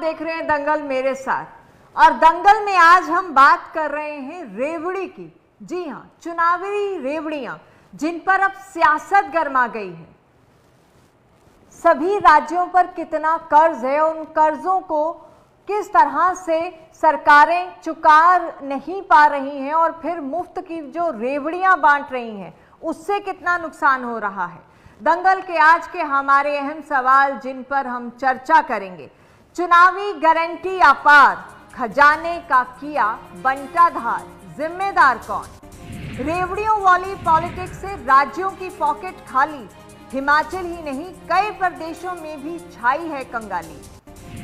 देख रहे हैं दंगल मेरे साथ और दंगल में आज हम बात कर रहे हैं रेवड़ी की। जी हां, चुनावी रेवड़ियां जिन पर अब सियासत गरमा गई है। सभी राज्यों पर कितना कर्ज है, उन कर्जों को किस तरह से सरकारें चुका नहीं पा रही हैं और फिर मुफ्त की जो रेवड़ियां बांट रही हैं उससे कितना नुकसान हो रहा है। दंगल के आज के हमारे अहम सवाल जिन पर हम चर्चा करेंगे, चुनावी गारंटी अपार, खजाने का किया बंटाधार, जिम्मेदार कौन? रेवड़ियों वाली पॉलिटिक्स से राज्यों की पॉकेट खाली, हिमाचल ही नहीं कई प्रदेशों में भी छाई है कंगाली।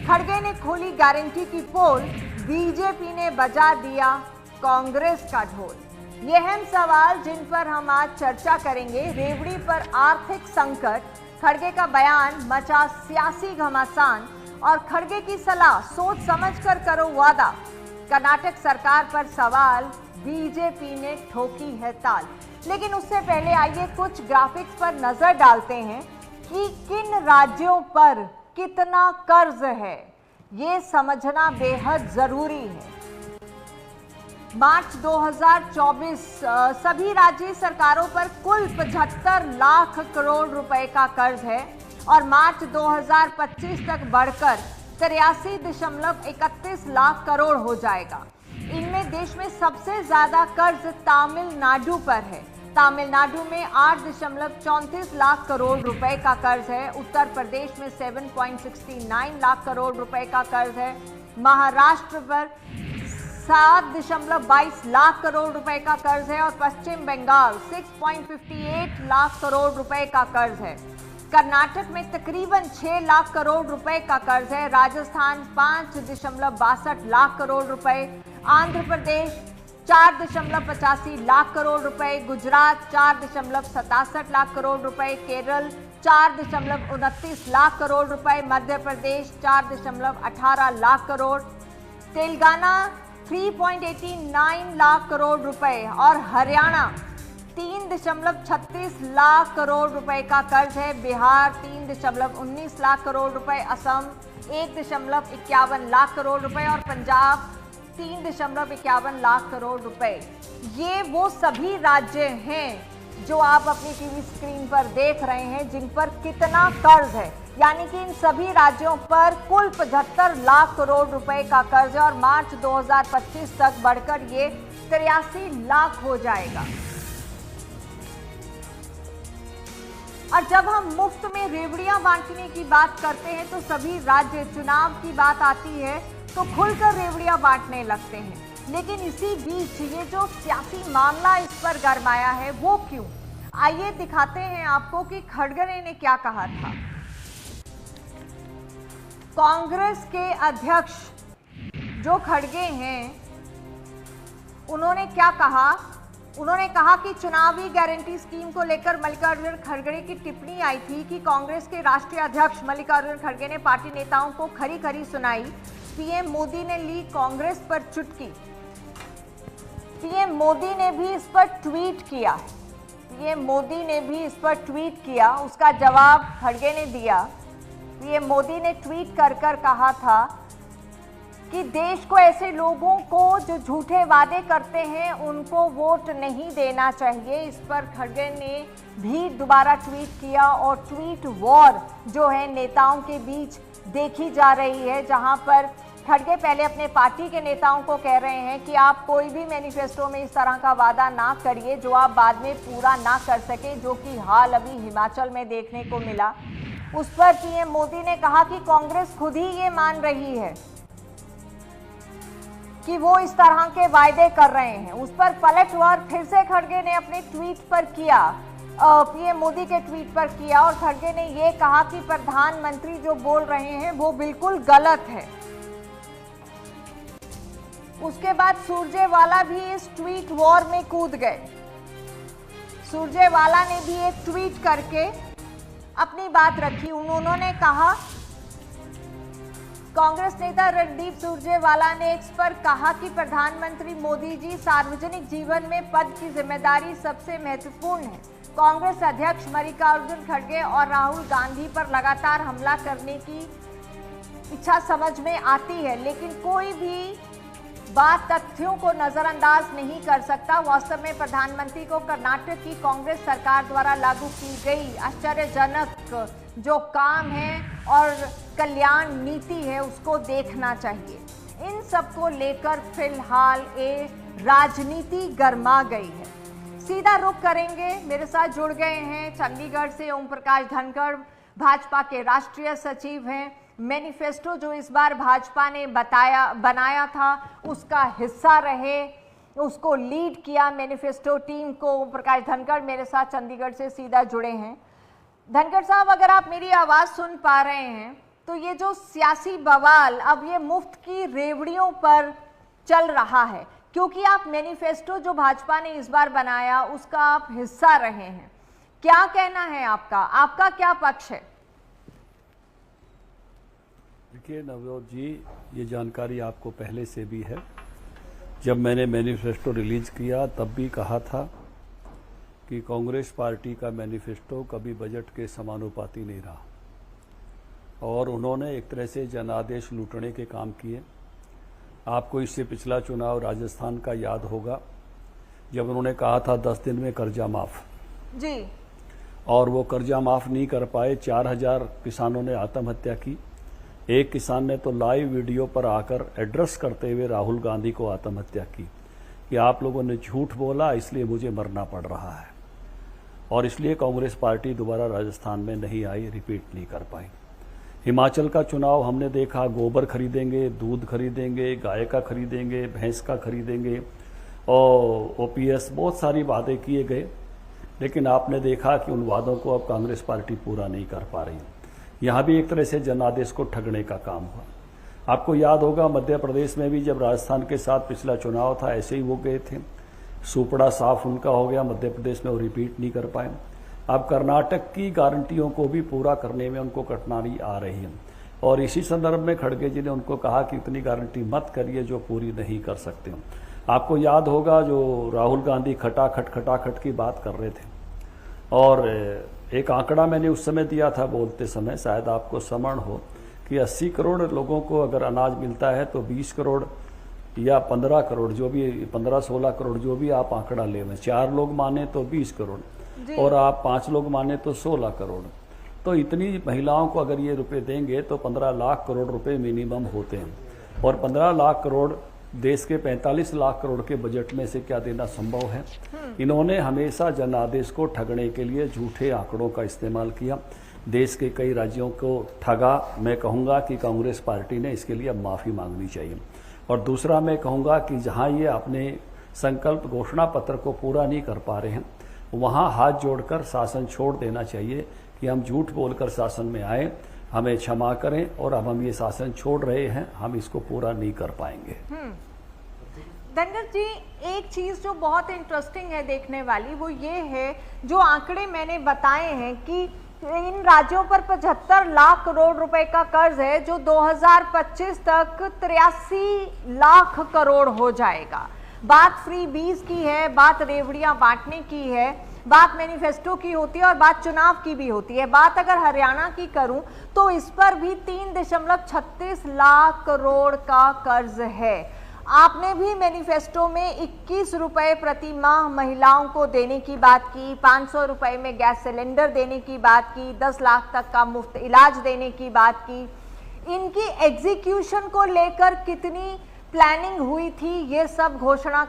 खड़गे ने खोली गारंटी की पोल, बीजेपी ने बजा दिया कांग्रेस का ढोल। ये अहम सवाल जिन पर हम आज चर्चा करेंगे। रेवड़ी पर आर्थिक संकट, खड़गे का बयान मचा सियासी घमासान और खड़गे की सलाह सोच समझकर करो वादा। कर्नाटक सरकार पर सवाल, बीजेपी ने ठोकी है ताल। लेकिन उससे पहले आइए कुछ ग्राफिक्स पर नजर डालते हैं कि किन राज्यों पर कितना कर्ज है, ये समझना बेहद जरूरी है। मार्च 2024 सभी राज्य सरकारों पर कुल 75 लाख करोड़ रुपए का कर्ज है और मार्च 2025 तक बढ़कर 83.31 लाख करोड़ हो जाएगा। इनमें देश में सबसे ज्यादा कर्ज तमिलनाडु पर है। तमिलनाडु में 8.34 लाख करोड़ रुपए का कर्ज है। उत्तर प्रदेश में 7.69 लाख करोड़ रुपए का कर्ज है। महाराष्ट्र पर 7.22 लाख करोड़ रुपए का कर्ज है और पश्चिम बंगाल 6.58 लाख करोड़ रुपए का कर्ज है। कर्नाटक में तकरीबन 6 लाख करोड़ रुपए का कर्ज है। राजस्थान 5.62 लाख करोड़ रुपए, आंध्र प्रदेश 4.85 लाख करोड़ रुपए, गुजरात 4.67 लाख करोड़ रुपए, केरल 4.29 लाख करोड़ रुपए, मध्य प्रदेश 4.18 लाख करोड़, तेलंगाना 3.89 लाख करोड़ रुपए और हरियाणा 3.36 लाख करोड़ रुपए का कर्ज है। बिहार 3.19 लाख करोड़ रुपए, असम 1.51 लाख करोड़ रुपए और पंजाब 3.51 लाख करोड़ रुपए। ये वो सभी राज्य हैं जो आप अपनी टीवी स्क्रीन पर देख रहे हैं जिन पर कितना कर्ज है, यानी कि इन सभी राज्यों पर कुल 75 लाख करोड़ रुपए का कर्ज है और मार्च 2025 तक बढ़कर ये 83 लाख हो जाएगा। और जब हम मुफ्त में रेवड़ियां बांटने की बात करते हैं तो सभी राज्य, चुनाव की बात आती है तो खुलकर रेवड़ियां बांटने लगते हैं। लेकिन इसी बीच ये जो सियासी मामला इस पर गरमाया है वो क्यों? आइए दिखाते हैं आपको कि खड़गे ने क्या कहा था। कांग्रेस के अध्यक्ष जो खड़गे हैं उन्होंने क्या कहा? उन्होंने कहा कि चुनावी गारंटी स्कीम को लेकर मल्लिकार्जुन खड़गे की टिप्पणी आई थी कि कांग्रेस के राष्ट्रीय अध्यक्ष मल्लिकार्जुन खड़गे ने पार्टी नेताओं को खरी खरी सुनाई। पीएम मोदी ने ली कांग्रेस पर चुटकी। पीएम मोदी ने भी इस पर ट्वीट किया। पीएम मोदी ने भी इस पर ट्वीट किया, उसका जवाब खड़गे ने दिया। पीएम मोदी ने ट्वीट कर कहा था कि देश को ऐसे लोगों को जो झूठे वादे करते हैं उनको वोट नहीं देना चाहिए। इस पर खड़गे ने भी दोबारा ट्वीट किया और ट्वीट वॉर जो है नेताओं के बीच देखी जा रही है, जहां पर खड़गे पहले अपने पार्टी के नेताओं को कह रहे हैं कि आप कोई भी मैनिफेस्टो में इस तरह का वादा ना करिए जो आप बाद में पूरा ना कर सके, जो कि हाल अभी हिमाचल में देखने को मिला। उस पर पीएम मोदी ने कहा कि कांग्रेस खुद ही ये मान रही है कि वो इस तरह के वायदे कर रहे हैं। उस पर पलटवार फिर से खड़गे ने अपने ट्वीट पर किया, पीएम मोदी के ट्वीट पर किया और खड़गे ने ये कहा कि प्रधानमंत्री जो बोल रहे हैं वो बिल्कुल गलत है। उसके बाद सुरजेवाला भी इस ट्वीट वॉर में कूद गए। सुरजेवाला ने भी एक ट्वीट करके अपनी बात रखी। उन्होंने कहा, कांग्रेस नेता रणदीप सुरजेवाला ने एक्स पर कहा कि प्रधानमंत्री मोदी जी सार्वजनिक जीवन में पद की जिम्मेदारी सबसे महत्वपूर्ण है। कांग्रेस अध्यक्ष मल्लिकार्जुन खड़गे और राहुल गांधी पर लगातार हमला करने की इच्छा समझ में आती है, लेकिन कोई भी बात तथ्यों को नजरअंदाज नहीं कर सकता। वास्तव में प्रधानमंत्री को कर्नाटक की कांग्रेस सरकार द्वारा लागू की गई आश्चर्यजनक जो काम है और कल्याण नीति है उसको देखना चाहिए। इन सब को लेकर फिलहाल राजनीति गर्मा गई है। सीधा रुख करेंगे, मेरे साथ जुड़ गए हैं चंडीगढ़ से ओम प्रकाश धनखड़, भाजपा के राष्ट्रीय सचिव हैं। मैनिफेस्टो जो इस बार भाजपा ने बनाया था उसका हिस्सा रहे, उसको लीड किया मैनिफेस्टो टीम को। ओम प्रकाश धनखड़ मेरे साथ चंडीगढ़ से सीधा जुड़े हैं। धनखड़ साहब, अगर आप मेरी आवाज सुन पा रहे हैं तो ये जो सियासी बवाल अब ये मुफ्त की रेवड़ियों पर चल रहा है, क्योंकि आप मैनिफेस्टो जो भाजपा ने इस बार बनाया उसका आप हिस्सा रहे हैं, क्या कहना है आपका क्या पक्ष है? देखिए नवजोत जी, ये जानकारी आपको पहले से भी है। जब मैंने मैनिफेस्टो रिलीज किया तब भी कहा था कि कांग्रेस पार्टी का मैनिफेस्टो कभी बजट के समानुपाती नहीं रहा और उन्होंने एक तरह से जनादेश लूटने के काम किए। आपको इससे पिछला चुनाव राजस्थान का याद होगा, जब उन्होंने कहा था 10 दिन में कर्जा माफ जी, और वो कर्जा माफ नहीं कर पाए। 4000 किसानों ने आत्महत्या की। एक किसान ने तो लाइव वीडियो पर आकर एड्रेस करते हुए राहुल गांधी को आत्महत्या की कि आप लोगों ने झूठ बोला इसलिए मुझे मरना पड़ रहा है, और इसलिए कांग्रेस पार्टी दोबारा राजस्थान में नहीं आई, रिपीट नहीं कर पाई। हिमाचल का चुनाव हमने देखा, गोबर खरीदेंगे, दूध खरीदेंगे, गाय का खरीदेंगे, भैंस का खरीदेंगे और ओपीएस, बहुत सारी वादे किए गए, लेकिन आपने देखा कि उन वादों को अब कांग्रेस पार्टी पूरा नहीं कर पा रही। यहाँ भी एक तरह से जनादेश को ठगने का काम हुआ। आपको याद होगा मध्य प्रदेश में भी जब राजस्थान के साथ पिछला चुनाव था ऐसे ही वो गए थे, सुपड़ा साफ उनका हो गया, मध्य प्रदेश में वो रिपीट नहीं कर पाए। अब कर्नाटक की गारंटियों को भी पूरा करने में उनको कठिनाई आ रही है, और इसी संदर्भ में खड़गे जी ने उनको कहा कि इतनी गारंटी मत करिए जो पूरी नहीं कर सकते। आपको याद होगा जो राहुल गांधी खटाखट की बात कर रहे थे, और एक आंकड़ा मैंने उस समय दिया था बोलते समय, शायद आपको स्मरण हो, कि 80 करोड़ लोगों को अगर अनाज मिलता है तो 20 करोड़ या 15 करोड़, जो भी 15-16 करोड़ जो भी आप आंकड़ा ले लें, 4 लोग माने तो 20 करोड़ और आप 5 लोग माने तो 16 करोड़। तो इतनी महिलाओं को अगर ये रुपए देंगे तो 15 लाख करोड़ रुपए मिनिमम होते हैं, और 15 लाख करोड़ देश के 45 लाख करोड़ के बजट में से क्या देना संभव है? इन्होंने हमेशा जनादेश को ठगने के लिए झूठे आंकड़ों का इस्तेमाल किया, देश के कई राज्यों को ठगा। मैं कहूँगा कि कांग्रेस पार्टी ने इसके लिए अब माफ़ी मांगनी चाहिए। और दूसरा मैं कहूँगा कि जहाँ ये अपने संकल्प घोषणा पत्र को पूरा नहीं कर पा रहे हैं, वहाँ हाथ जोड़कर शासन छोड़ देना चाहिए कि हम झूठ बोलकर शासन में आए, हमें क्षमा करें, और अब हम ये शासन छोड़ रहे हैं, हम इसको पूरा नहीं कर पाएंगे। धनखड़ जी, एक चीज जो बहुत इंटरेस्टिंग है देखने वाली, वो ये है जो आंकड़े मैंने बताए हैं कि इन राज्यों पर 75 लाख करोड़ रुपए का कर्ज है, जो 2025 तक 83 लाख करोड़ हो जाएगा। बात फ्री बीज की है, बात रेवड़ियां बांटने की है, बात मैनिफेस्टो की होती है और बात चुनाव की भी होती है। बात अगर हरियाणा की करूं तो इस पर भी 3.36 लाख करोड़ का कर्ज है। आपने भी मैनिफेस्टो में 21 रुपए प्रति माह महिलाओं को देने की बात की, 500 रुपए में गैस सिलेंडर देने की बात की, 10 लाख तक का मुफ्त इलाज देने की बात की। इनकी एग्जीक्यूशन को लेकर कितनी प्लानिंग हुई थी ये सब घोषणा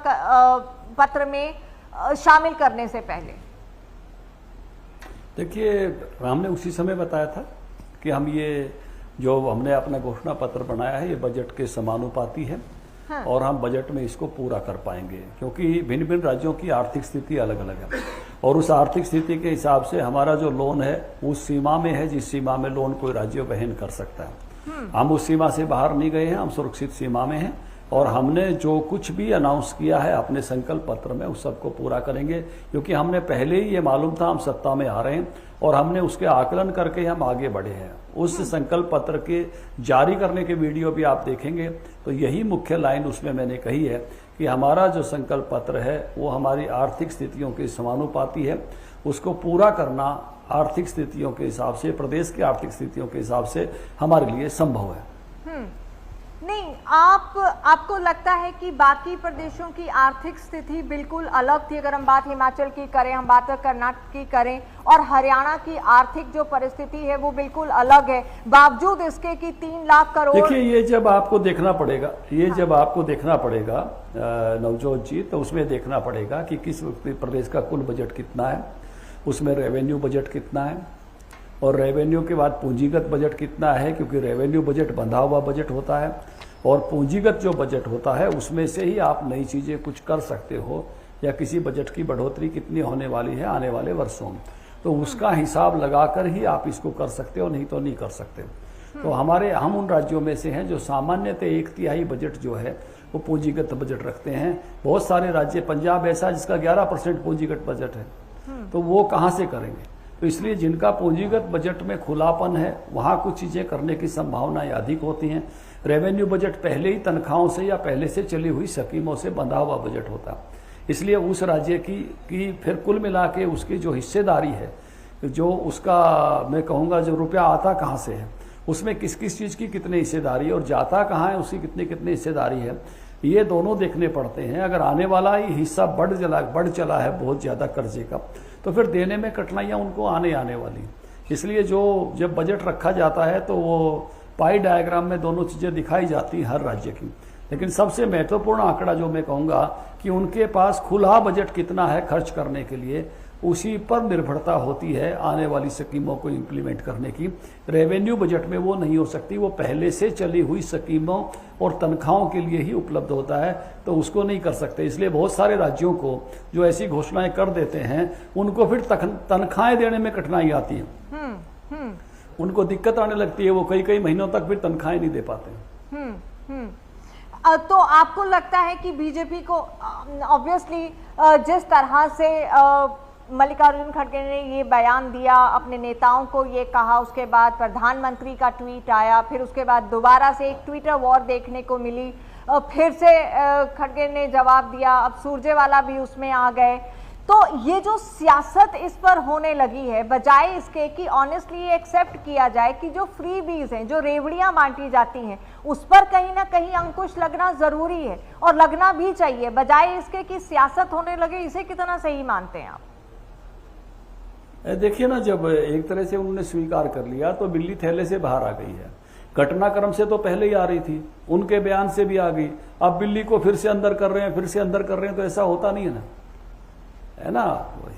पत्र में शामिल करने से पहले? देखिए, हमने उसी समय बताया था कि हम ये जो हमने अपना घोषणा पत्र बनाया है ये बजट के समानुपाती है। हाँ। और हम बजट में इसको पूरा कर पाएंगे, क्योंकि भिन्न भिन्न राज्यों की आर्थिक स्थिति अलग अलग है, और उस आर्थिक स्थिति के हिसाब से हमारा जो लोन है उस सीमा में है जिस सीमा में लोन कोई राज्य वहन कर सकता है। हम उस सीमा से बाहर नहीं गए हैं, हम सुरक्षित सीमा में हैं, और हमने जो कुछ भी अनाउंस किया है अपने संकल्प पत्र में उस सबको पूरा करेंगे, क्योंकि हमने पहले ही ये मालूम था हम सत्ता में आ रहे हैं, और हमने उसके आकलन करके हम आगे बढ़े हैं। उस संकल्प पत्र के जारी करने के वीडियो भी आप देखेंगे तो यही मुख्य लाइन उसमें मैंने कही है कि हमारा जो संकल्प पत्र है वो हमारी आर्थिक स्थितियों के समानुपाती है, उसको पूरा करना आर्थिक स्थितियों के हिसाब से, प्रदेश की आर्थिक स्थितियों के हिसाब से हमारे लिए संभव है। नहीं, आपको लगता है कि बाकी प्रदेशों की आर्थिक स्थिति बिल्कुल अलग थी? अगर हम बात हिमाचल की करें, हम बात कर्नाटक की करें, और हरियाणा की आर्थिक जो परिस्थिति है वो बिल्कुल अलग है, बावजूद इसके कि 3 लाख करोड़। देखिए, ये जब आपको देखना पड़ेगा, जब आपको देखना पड़ेगा नवजोत जी, तो उसमें देखना पड़ेगा कि किस प्रदेश का कुल बजट कितना है, उसमें रेवेन्यू बजट कितना है, और रेवेन्यू के बाद पूंजीगत बजट कितना है, क्योंकि रेवेन्यू बजट बंधा हुआ बजट होता है, और पूंजीगत जो बजट होता है उसमें से ही आप नई चीज़ें कुछ कर सकते हो, या किसी बजट की बढ़ोतरी कितनी होने वाली है आने वाले वर्षों में, तो उसका हिसाब लगाकर ही आप इसको कर सकते हो, नहीं तो नहीं कर सकते। तो हम उन राज्यों में से हैं जो सामान्यतः 1/3 बजट जो है वो पूंजीगत बजट रखते हैं। बहुत सारे राज्य, पंजाब ऐसा जिसका 11% पूंजीगत बजट है, तो वो कहाँ से करेंगे? तो इसलिए जिनका पूंजीगत बजट में खुलापन है वहाँ कुछ चीज़ें करने की संभावनाएं अधिक होती हैं। रेवेन्यू बजट पहले ही तनख्वाहों से या पहले से चली हुई स्कीमों से बंधा हुआ बजट होता है, इसलिए उस राज्य की फिर कुल मिला के उसकी जो हिस्सेदारी है, जो उसका मैं कहूँगा जो रुपया आता कहाँ से है, उसमें किस किस चीज़ की कितनी हिस्सेदारी है, और जाता कहाँ है उसकी कितनी कितनी हिस्सेदारी है, ये दोनों देखने पड़ते हैं। अगर आने वाला ही हिस्सा बढ़ चला है बहुत ज़्यादा कर्जे का, तो फिर देने में कठिनाइयाँ उनको आने वाली। इसलिए जब बजट रखा जाता है तो वो पाई डायग्राम में दोनों चीज़ें दिखाई जाती हैं हर राज्य की, लेकिन सबसे महत्वपूर्ण आंकड़ा जो मैं कहूँगा कि उनके पास खुला बजट कितना है खर्च करने के लिए, उसी पर निर्भरता होती है आने वाली स्कीमों को इम्प्लीमेंट करने की। रेवेन्यू बजट में वो नहीं हो सकती, वो पहले से चली हुई स्कीमों और तनख्वाहों के लिए ही उपलब्ध होता है, तो उसको नहीं कर सकते। इसलिए बहुत सारे राज्यों को जो ऐसी घोषणाएं कर देते हैं उनको फिर तनख्वाहें देने में कठिनाई आती है, उनको दिक्कत आने लगती है, वो कई महीनों तक फिर तनख्वाहें नहीं दे पाते। तो आपको लगता है कि बीजेपी को ऑब्वियसली जिस तरह से मल्लिकार्जुन खड़गे ने ये बयान दिया, अपने नेताओं को ये कहा, उसके बाद प्रधानमंत्री का ट्वीट आया, फिर उसके बाद दोबारा से एक ट्विटर वॉर देखने को मिली, फिर से खड़गे ने जवाब दिया, अब सुरजेवाला भी उसमें आ गए, तो ये जो सियासत इस पर होने लगी है, बजाय इसके कि ऑनेस्टली एक्सेप्ट किया जाए कि जो फ्री बीज हैं, जो रेवड़ियां बांटी जाती हैं, उस पर कहीं ना कहीं अंकुश लगना जरूरी है और लगना भी चाहिए, बजाय इसके कि सियासत होने लगे, इसे कितना सही मानते हैं आप? देखिए ना, जब एक तरह से उन्होंने स्वीकार कर लिया तो बिल्ली थैले से बाहर आ गई है। घटनाक्रम से तो पहले ही आ रही थी, उनके बयान से भी आ गई, अब बिल्ली को फिर से अंदर कर रहे हैं, तो ऐसा होता नहीं है ना,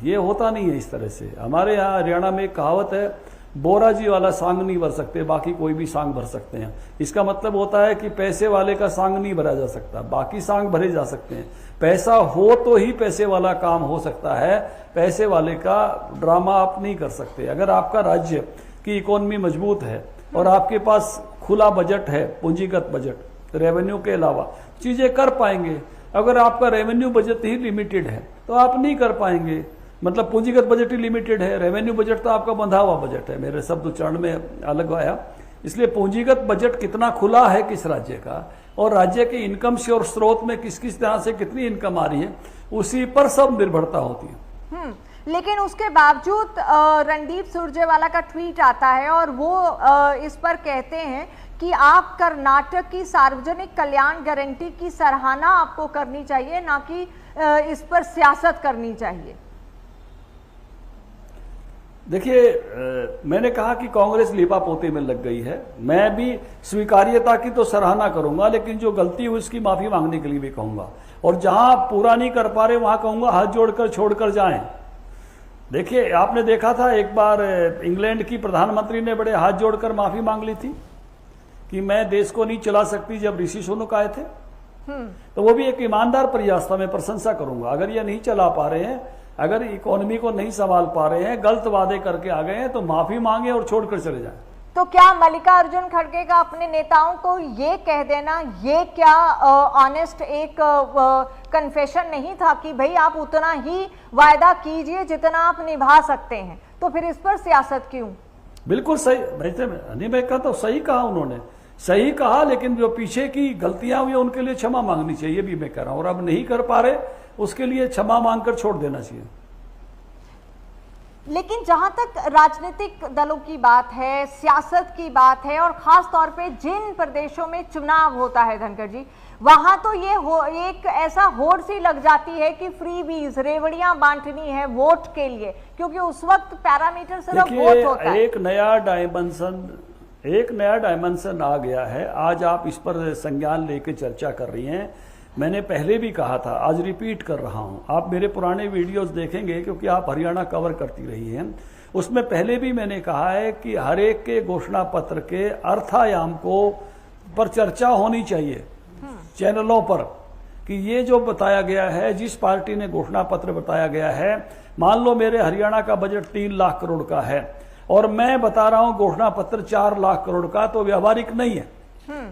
ये होता नहीं है इस तरह से। हमारे यहाँ हरियाणा में एक कहावत है, बोरा जी वाला सांग नहीं भर सकते, बाकी कोई भी सांग भर सकते हैं। इसका मतलब होता है कि पैसे वाले का सांग नहीं भरा जा सकता, बाकी सांग भरे जा सकते हैं। पैसा हो तो ही पैसे वाला काम हो सकता है, पैसे वाले का ड्रामा आप नहीं कर सकते। अगर आपका राज्य की इकोनॉमी मजबूत है और आपके पास खुला बजट है, पूंजीगत बजट, रेवेन्यू के अलावा चीजें कर पाएंगे। अगर आपका रेवेन्यू बजट ही लिमिटेड है तो आप नहीं कर पाएंगे, मतलब पूंजीगत बजट ही लिमिटेड है, रेवेन्यू बजट तो आपका बंधा हुआ बजट है। मेरे शब्द उच्चारण में अलग आया, इसलिए पूंजीगत बजट कितना खुला है किस राज्य का, और राज्य के इनकम से और स्रोत में किस किस तरह से कितनी इनकम आ रही है, उसी पर सब निर्भरता होती है। लेकिन उसके बावजूद रणदीप सुरजेवाला का ट्वीट आता है और वो इस पर कहते हैं कि आप कर्नाटक की सार्वजनिक कल्याण गारंटी की सराहना आपको करनी चाहिए, ना कि इस पर सियासत करनी चाहिए। देखिए, मैंने कहा कि कांग्रेस लीपापोती में लग गई है। मैं भी स्वीकार्यता की तो सराहना करूंगा, लेकिन जो गलती हुई उसकी माफी मांगने के लिए भी कहूंगा, और जहां पूरा नहीं कर पा रहे वहां कहूंगा हाथ जोड़कर छोड़कर जाएं। देखिए, आपने देखा था एक बार इंग्लैंड की प्रधानमंत्री ने बड़े हाथ जोड़कर माफी मांग ली थी कि मैं देश को नहीं चला सकती, जब ऋषि सुनक आए थे। तो वो भी एक ईमानदार प्रयास था, मैं प्रशंसा करूंगा। अगर ये नहीं चला पा रहे हैं, अगर इकोनॉमी को नहीं संभाल पा रहे हैं, गलत वादे करके आ गए हैं, तो माफी मांगे और छोड़कर चले जाएं। तो क्या मल्लिकार्जुन खड़गे का अपने नेताओं को ये कह देना, ये क्या ऑनेस्ट एक कन्फेशन नहीं था कि भाई आप उतना ही वायदा कीजिए जितना आप निभा सकते हैं, तो फिर इस पर सियासत क्यों? बिल्कुल सही, मैं कहता तो सही कहा उन्होंने, सही कहा, लेकिन जो पीछे की गलतियां हुई उनके लिए क्षमा मांगनी चाहिए, भी मैं कह रहा हूं। और अब नहीं कर पा रहे, उसके लिए क्षमा मांगकर छोड़ देना चाहिए। लेकिन जहां तक राजनीतिक दलों की बात है, सियासत की बात है, और खास तौर पे जिन प्रदेशों में चुनाव होता है धनखड़ जी, वहां तो ये एक ऐसा होड़ सी लग जाती है कि फ्रीबीज, रेवड़ियां बांटनी है वोट के लिए, क्योंकि उस वक्त पैरामीटर सिर्फ वोट होता है। एक नया डायमेंशन आ गया है। आज आप इस पर संज्ञान लेके चर्चा कर रही हैं। मैंने पहले भी कहा था, आज रिपीट कर रहा हूं। आप मेरे पुराने वीडियोस देखेंगे, क्योंकि आप हरियाणा कवर करती रही हैं। उसमें पहले भी मैंने कहा है कि हर एक के घोषणा पत्र के अर्थायाम पर चर्चा होनी चाहिए चैनलों पर, कि ये जो बताया गया है, जिस पार्टी ने घोषणा पत्र बताया गया है, मान लो मेरे हरियाणा का बजट 3 लाख करोड़ का है और मैं बता रहा हूं घोषणा पत्र 4 लाख करोड़ का, तो व्यवहारिक नहीं है।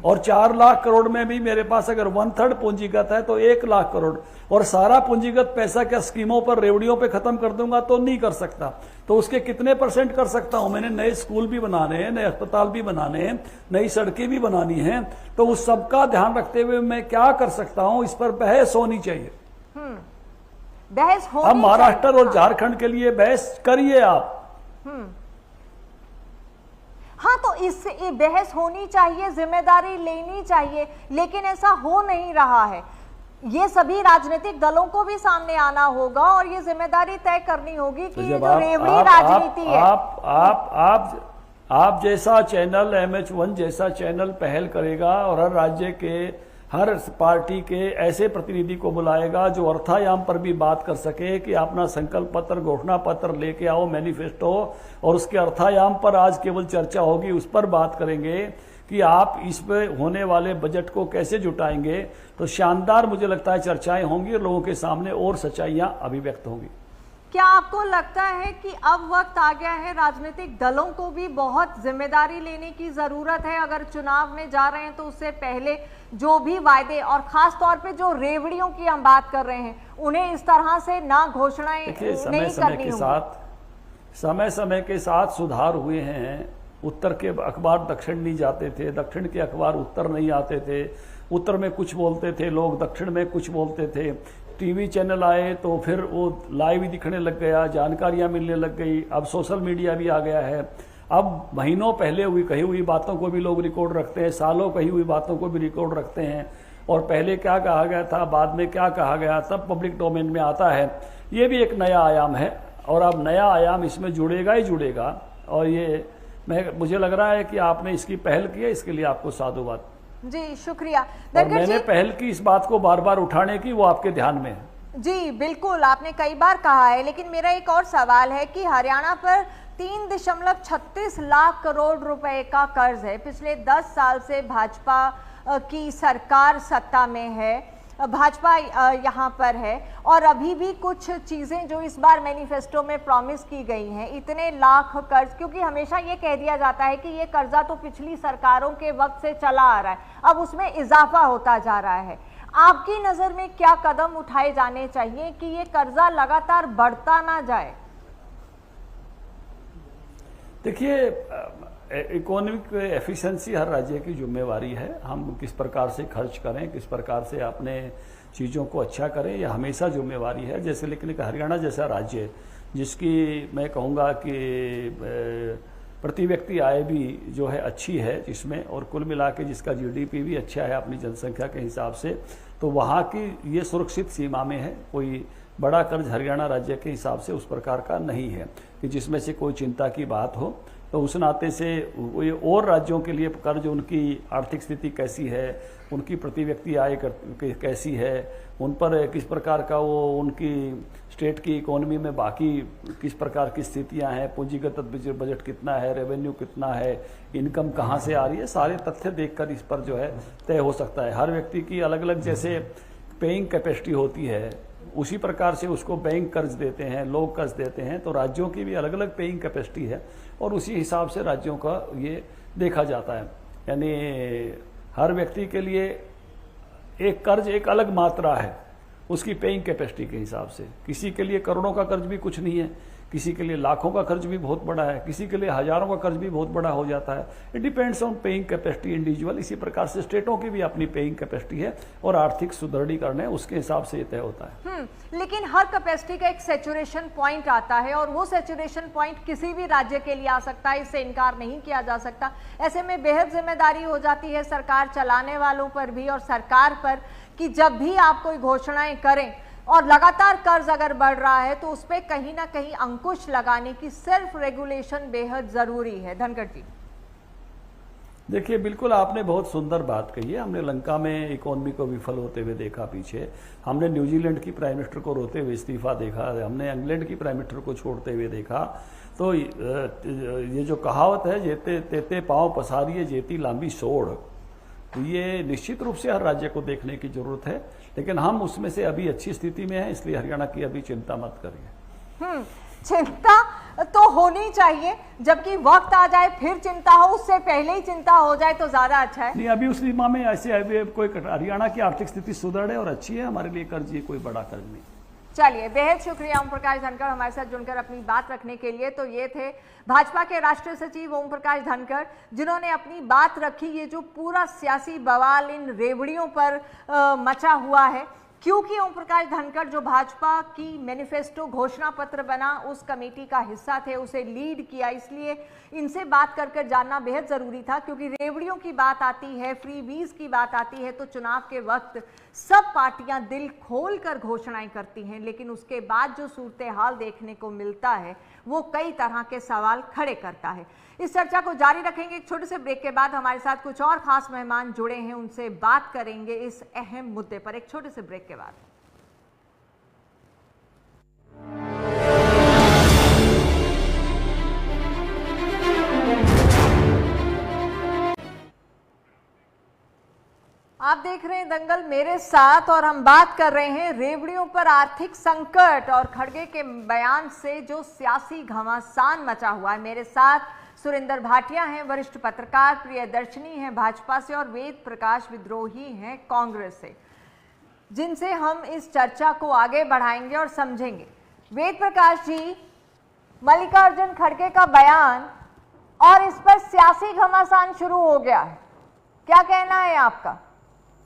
और 4 लाख करोड़ में भी मेरे पास अगर 1/3 पूंजीगत है तो 1 लाख करोड़, और सारा पूंजीगत पैसा क्या स्कीमों पर, रेवड़ियों पे खत्म कर दूंगा तो नहीं कर सकता। तो उसके कितने % कर सकता हूं? मैंने नए स्कूल भी बनाने हैं, नए अस्पताल भी बनाने हैं, नई सड़कें भी बनानी हैं, तो उस सबका ध्यान रखते हुए मैं क्या कर सकता हूं, इस पर बहस होनी चाहिए। बहस होनी। अब महाराष्ट्र और झारखंड के लिए बहस करिए आप। हाँ, तो इससे बहस होनी चाहिए, जिम्मेदारी लेनी चाहिए, लेकिन ऐसा हो नहीं रहा है। ये सभी राजनीतिक दलों को भी सामने आना होगा और ये जिम्मेदारी तय करनी होगी कि ये जो रेवड़ी राजनीति है। आप जैसा चैनल, MH1 जैसा चैनल पहल करेगा और हर राज्य के, हर पार्टी के ऐसे प्रतिनिधि को बुलाएगा जो अर्थायाम पर भी बात कर सके, कि अपना संकल्प पत्र, घोषणा पत्र लेके आओ, मैनिफेस्टो, और उसके अर्थायाम पर आज केवल चर्चा होगी, उस पर बात करेंगे कि आप इस पे होने वाले बजट को कैसे जुटाएंगे, तो शानदार मुझे लगता है चर्चाएं होंगी और लोगों के सामने और सच्चाइयां अभिव्यक्त होंगी। क्या आपको लगता है कि अब वक्त आ गया है, राजनीतिक दलों को भी बहुत जिम्मेदारी लेने की जरूरत है? अगर चुनाव में जा रहे हैं तो उससे पहले जो भी वायदे, और खास तौर पे जो रेवड़ियों की हम बात कर रहे हैं, उन्हें इस तरह से ना घोषणाएं नहीं करनी होंगी। समय समय के साथ सुधार हुए हैं। उत्तर के अखबार दक्षिण नहीं जाते थे, दक्षिण के अखबार उत्तर नहीं आते थे, उत्तर में कुछ बोलते थे लोग, दक्षिण में कुछ बोलते थे। टीवी चैनल आए तो फिर वो लाइव ही दिखने लग गया, जानकारियां मिलने लग गई। अब सोशल मीडिया भी आ गया है। अब महीनों पहले कही हुई बातों को भी लोग रिकॉर्ड रखते हैं, सालों कही हुई बातों को भी रिकॉर्ड रखते हैं, और पहले क्या कहा गया था, बाद में क्या कहा गया, सब पब्लिक डोमेन में आता है। ये भी एक नया आयाम है, और अब नया आयाम इसमें जुड़ेगा ही जुड़ेगा। और ये मुझे लग रहा है कि आपने इसकी पहल की है, इसके लिए आपको साधुवाद। जी शुक्रिया। और मैंने पहल की इस बात को बार बार उठाने की, वो आपके ध्यान में है। जी बिल्कुल, आपने कई बार कहा है, लेकिन मेरा एक और सवाल है कि हरियाणा पर 3.36 लाख करोड़ रुपए का कर्ज है। पिछले 10 साल से भाजपा की सरकार सत्ता में है, भाजपा यहाँ पर है, और अभी भी कुछ चीजें जो इस बार मैनिफेस्टो में प्रॉमिस की गई हैं, इतने लाख कर्ज, क्योंकि हमेशा ये कह दिया जाता है कि ये कर्जा तो पिछली सरकारों के वक्त से चला आ रहा है, अब उसमें इजाफा होता जा रहा है। आपकी नजर में क्या कदम उठाए जाने चाहिए कि ये कर्जा लगातार बढ़ता ना जाए? देखिए, इकोनॉमिक एफिशिएंसी हर राज्य की जिम्मेवारी है। हम किस प्रकार से खर्च करें, किस प्रकार से अपने चीज़ों को अच्छा करें, यह हमेशा जिम्मेवारी है। जैसे लेकिन हरियाणा जैसा राज्य, जिसकी मैं कहूँगा कि प्रति व्यक्ति आय भी जो है अच्छी है जिसमें, और कुल मिला के जिसका GDP भी अच्छा है अपनी जनसंख्या के हिसाब से, तो वहाँ की ये सुरक्षित सीमा में है। कोई बड़ा कर्ज हरियाणा राज्य के हिसाब से उस प्रकार का नहीं है कि जिसमें से कोई चिंता की बात हो। तो उस नाते से ये और राज्यों के लिए कर्ज, उनकी आर्थिक स्थिति कैसी है, उनकी प्रति व्यक्ति आय कैसी है, उन पर किस प्रकार का वो उनकी स्टेट की इकोनॉमी में बाकी किस प्रकार की स्थितियां हैं, पूंजीगत बजट कितना है, रेवेन्यू कितना है, इनकम कहाँ से आ रही है, सारे तथ्य देखकर इस पर जो है तय हो सकता है। हर व्यक्ति की अलग अलग जैसे पेइंग कैपेसिटी होती है, उसी प्रकार से उसको बैंक कर्ज देते हैं, लोग कर्ज देते हैं। तो राज्यों की भी अलग अलग पेइंग कैपेसिटी है और उसी हिसाब से राज्यों का ये देखा जाता है। यानी हर व्यक्ति के लिए एक कर्ज एक अलग मात्रा है उसकी पेइंग कैपेसिटी के हिसाब से। किसी के लिए करोड़ों का कर्ज भी कुछ नहीं है, किसी के लिए लाखों का खर्च भी बहुत बड़ा है, किसी के लिए हजारों का खर्च भी बहुत बड़ा हो जाता है। It depends on paying capacity individual. इसी प्रकार से स्टेटों की भी अपनी पेइंग कैपेसिटी है और आर्थिक सुदृढ़ीकरण है, उसके हिसाब से तय होता है। लेकिन हर कैपेसिटी का एक सैचुरेशन पॉइंट आता है और वो सैचुरेशन पॉइंट किसी भी राज्य के लिए आ सकता है, इससे इनकार नहीं किया जा सकता। ऐसे में बेहद जिम्मेदारी हो जाती है सरकार चलाने वालों पर भी और सरकार पर कि जब भी आप कोई घोषणाएं करें और लगातार कर्ज अगर बढ़ रहा है तो उस पर कहीं ना कहीं अंकुश लगाने की सेल्फ रेगुलेशन बेहद जरूरी है। धनखड़ जी, देखिए, बिल्कुल आपने बहुत सुंदर बात कही है। हमने लंका में इकोनॉमी को विफल होते हुए देखा पीछे, हमने न्यूजीलैंड की प्राइम मिनिस्टर को रोते हुए इस्तीफा देखा, हमने इंग्लैंड की प्राइम मिनिस्टर को छोड़ते हुए देखा। तो ये जो कहावत है, जेते तेते पाँव पसारिए जेती लांबी सोड़, तो ये निश्चित रूप से हर राज्य को देखने की जरूरत है, लेकिन हम उसमें से अभी अच्छी स्थिति में हैं, इसलिए हरियाणा की अभी चिंता मत करिए। चिंता तो होनी चाहिए, जबकि वक्त आ जाए फिर चिंता हो, उससे पहले ही चिंता हो जाए तो ज्यादा अच्छा है। नहीं, अभी उस सीमा में ऐसे अभी कोई, हरियाणा की आर्थिक स्थिति सुदृढ़ है और अच्छी है, हमारे लिए कर्ज ये कोई बड़ा कर्ज नहीं। चलिए, बेहद शुक्रिया ओम प्रकाश धनखड़ हमारे साथ जुड़कर अपनी बात रखने के लिए। तो ये थे भाजपा के राष्ट्रीय सचिव ओम प्रकाश धनखड़, जिन्होंने अपनी बात रखी। ये जो पूरा सियासी बवाल इन रेवड़ियों पर मचा हुआ है, क्योंकि ओम प्रकाश धनखड़ जो भाजपा की मैनिफेस्टो घोषणा पत्र बना उस कमेटी का हिस्सा थे, उसे लीड किया, इसलिए इनसे बात कर जानना बेहद जरूरी था। क्योंकि रेवड़ियों की बात आती है, फ्रीबीज की बात आती है, तो चुनाव के वक्त सब पार्टियां दिल खोलकर घोषणाएं करती हैं, लेकिन उसके बाद जो सूरत हाल देखने को मिलता है वो कई तरह के सवाल खड़े करता है। इस चर्चा को जारी रखेंगे। एक छोटे से ब्रेक के बाद हमारे साथ कुछ और खास मेहमान जुड़े हैं, उनसे बात करेंगे इस अहम मुद्दे पर, एक छोटे से ब्रेक के बाद। आप देख रहे हैं दंगल मेरे साथ और हम बात कर रहे हैं रेवड़ियों पर आर्थिक संकट और खड़गे के बयान से जो सियासी घमासान मचा हुआ है। मेरे साथ सुरेंद्र भाटिया हैं, वरिष्ठ पत्रकार, प्रियदर्शनी हैं भाजपा से, और वेद प्रकाश विद्रोही हैं कांग्रेस से, जिनसे हम इस चर्चा को आगे बढ़ाएंगे और समझेंगे। वेद प्रकाश जी, मल्लिकार्जुन खड़गे का बयान और इस पर सियासी घमासान शुरू हो गया है, क्या कहना है आपका?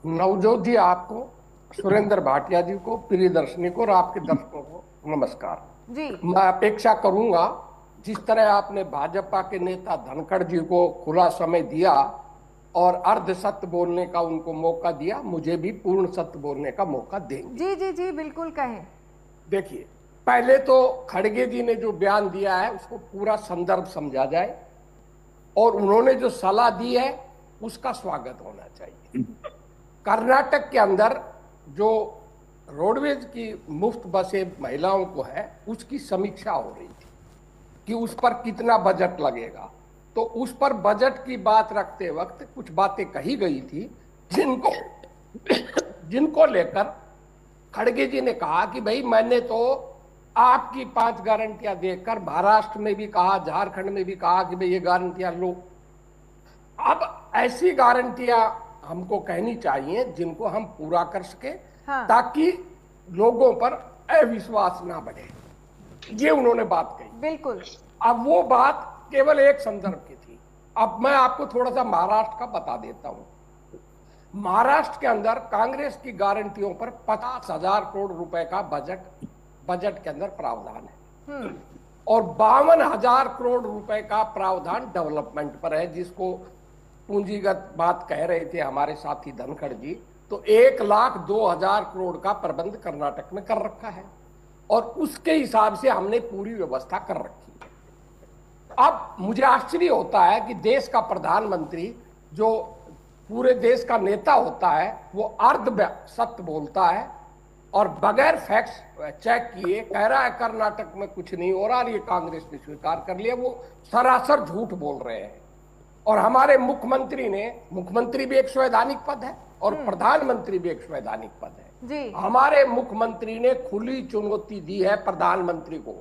नवजोत जी, आपको, सुरेंद्र भाटिया जी को, प्रियदर्शनी को और आपके दर्शकों को नमस्कार जी। मैं अपेक्षा करूंगा जिस तरह आपने भाजपा के नेता धनखड़ जी को खुला समय दिया और अर्ध सत्य बोलने का उनको मौका दिया, मुझे भी पूर्ण सत्य बोलने का मौका देंगे। जी जी जी, बिल्कुल कहें। देखिए, पहले तो खड़गे जी ने जो बयान दिया है उसको पूरा संदर्भ समझा जाए और उन्होंने जो सलाह दी है उसका स्वागत होना चाहिए। कर्नाटक के अंदर जो रोडवेज की मुफ्त बसें महिलाओं को है उसकी समीक्षा हो रही थी कि उस पर कितना बजट लगेगा, तो उस पर बजट की बात रखते वक्त कुछ बातें कही गई थी जिनको लेकर खड़गे जी ने कहा कि भाई मैंने तो आपकी 5 गारंटियां देकर महाराष्ट्र में भी कहा, झारखंड में भी कहा कि भाई ये गारंटियां लो। अब ऐसी गारंटियां हमको कहनी चाहिए जिनको हम पूरा कर सके, हाँ। ताकि लोगों पर अविश्वास ना बढ़े, ये उन्होंने बात कही। बिल्कुल। अब वो बात केवल एक संदर्भ की थी। अब मैं आपको थोड़ा सा महाराष्ट्र का बता देता हूं। महाराष्ट्र के अंदर कांग्रेस की गारंटियों पर 50,000 करोड़ रुपए का बजट के अंदर प्रावधान है और 52,000 करोड़ रुपए का प्रावधान डेवलपमेंट पर है, जिसको पूंजीगत बात कह रहे थे हमारे साथी धनखड़ जी। तो 1,02,000 करोड़ का प्रबंध कर्नाटक में कर रखा है और उसके हिसाब से हमने पूरी व्यवस्था कर रखी है। अब मुझे आश्चर्य होता है कि देश का प्रधानमंत्री जो पूरे देश का नेता होता है वो अर्ध सत्य बोलता है और बगैर फैक्ट्स चेक किए कह रहा है कर्नाटक में कुछ नहीं हो रहा, ये कांग्रेस ने स्वीकार कर लिया। वो सरासर झूठ बोल रहे हैं। और हमारे मुख्यमंत्री भी एक संवैधानिक पद है और प्रधानमंत्री भी एक संवैधानिक पद है जी। हमारे मुख्यमंत्री ने खुली चुनौती दी है प्रधानमंत्री को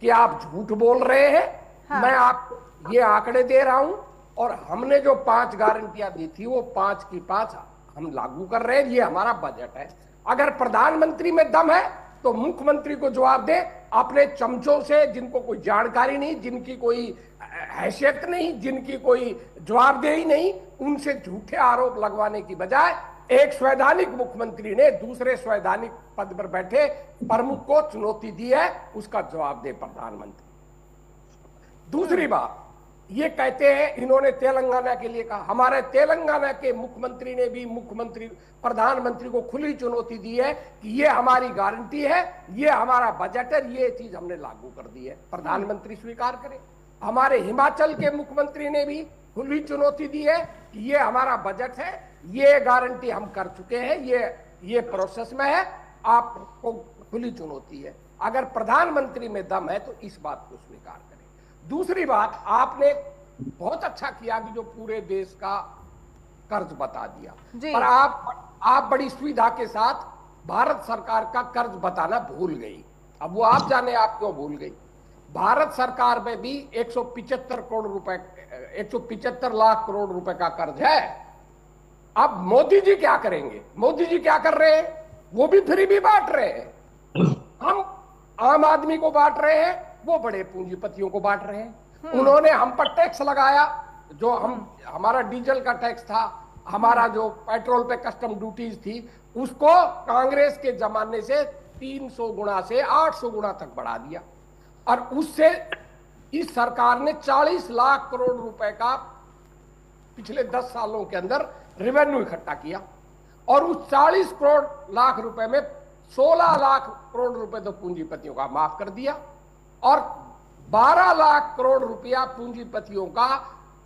कि आप झूठ बोल रहे हैं, हाँ। मैं आपको ये आंकड़े दे रहा हूं और हमने जो 5 गारंटियां दी थी वो 5 की 5 हम लागू कर रहे हैं, ये हमारा बजट है। अगर प्रधानमंत्री में दम है तो मुख्यमंत्री को जवाब दे, अपने चमचों से, जिनको कोई जानकारी नहीं, जिनकी कोई हैसियत नहीं, जिनकी कोई जवाबदेही नहीं, उनसे झूठे आरोप लगवाने की बजाय एक संवैधानिक मुख्यमंत्री ने दूसरे संवैधानिक पद पर बैठे प्रमुख को चुनौती दी है, उसका जवाब दे प्रधानमंत्री। दूसरी बात, ये कहते हैं इन्होंने तेलंगाना के लिए कहा, हमारे तेलंगाना के मुख्यमंत्री ने भी प्रधानमंत्री को खुली चुनौती दी है कि ये हमारी गारंटी है, ये हमारा बजट है, ये चीज हमने लागू कर दी है, प्रधानमंत्री स्वीकार करे। हमारे हिमाचल के मुख्यमंत्री ने भी खुली चुनौती दी है कि ये हमारा बजट है, ये गारंटी हम कर चुके हैं, ये प्रोसेस में है, आपको खुली चुनौती है। अगर प्रधानमंत्री में दम है तो इस बात को स्वीकार करें। दूसरी बात, आपने बहुत अच्छा किया कि जो पूरे देश का कर्ज बता दिया, पर आप बड़ी सुविधा के साथ भारत सरकार का कर्ज बताना भूल गई। अब वो आप जाने आप क्यों भूल गई। भारत सरकार में भी 175 लाख करोड़ रुपए का कर्ज है। अब मोदी जी क्या करेंगे? मोदी जी क्या कर रहे हैं? वो भी फ्री भी बांट रहे हैं। हम आम आदमी को बांट रहे हैं, वो बड़े पूंजीपतियों को बांट रहे हैं। उन्होंने हम पर टैक्स लगाया, जो हमारा डीजल का टैक्स था, हमारा जो पेट्रोल पे कस्टम ड्यूटीज थी, उसको कांग्रेस के जमाने से 300 गुना से 800 गुना तक बढ़ा दिया। और उससे इस सरकार ने 40 लाख करोड़ रुपए का पिछले 10 सालों के अंदर रेवेन्यू इकट्ठा किया। और उस 40 लाख रुपए में 16 लाख करोड़ रुपए तो पूंजीपतियों का माफ कर दिया और 12 लाख करोड़ रुपया पूंजीपतियों का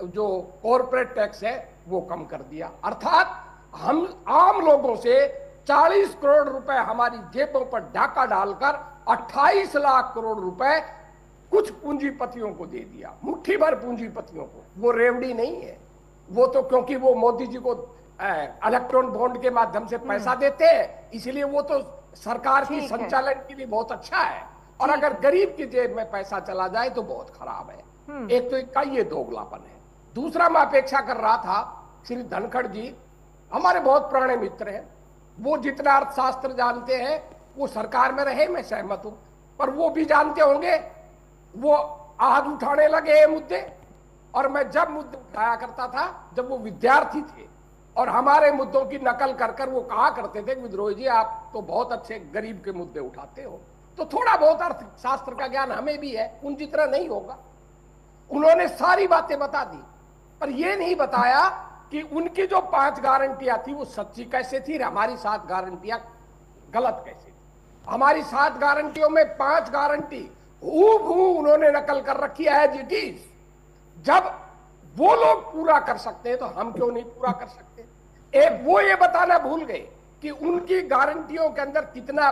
जो कॉर्पोरेट टैक्स है वो कम कर दिया। अर्थात हम आम लोगों से 40 करोड़ रुपए हमारी जेबों पर डाका डालकर 28 लाख करोड़ रुपए कुछ पूंजीपतियों को दे दिया, मुट्ठी भर पूंजीपतियों को। वो रेवड़ी नहीं है, वो तो क्योंकि वो मोदी जी को इलेक्ट्रॉन बॉन्ड के माध्यम से पैसा देते हैं, इसलिए वो तो सरकार की संचालन के लिए बहुत अच्छा है। और अगर गरीब की जेब में पैसा चला जाए तो बहुत खराब है। एक तो इनका ये दोगलापन है। दूसरा, मैं अपेक्षा कर रहा था श्री धनखड़ जी हमारे बहुत पुराने मित्र हैं, वो जितना अर्थशास्त्र जानते हैं, वो सरकार में रहे, मैं सहमत हूं, पर वो भी जानते होंगे, वो आहत उठाने लगे ये मुद्दे। और मैं जब मुद्दे उठाया करता था जब वो विद्यार्थी थे और हमारे मुद्दों की नकल कर कर वो कहा करते थे, विद्रोही जी आप तो बहुत अच्छे गरीब के मुद्दे उठाते हो, तो थोड़ा बहुत अर्थशास्त्र का ज्ञान हमें भी है, उन जितना नहीं होगा। उन्होंने सारी बातें बता दी, पर यह नहीं बताया कि उनकी जो 5 गारंटियां थी वो सच्ची कैसे थी, हमारी 7 गारंटियां गलत कैसे थी। हमारी 7 गारंटियों में 5 गारंटी हूबहू उन्होंने नकल कर रखी है एज इट इज। जब वो लोग पूरा कर सकते हैं तो हम क्यों नहीं पूरा कर सकते? एक वो ये बताना भूल गए कि उनकी गारंटियों के अंदर कितना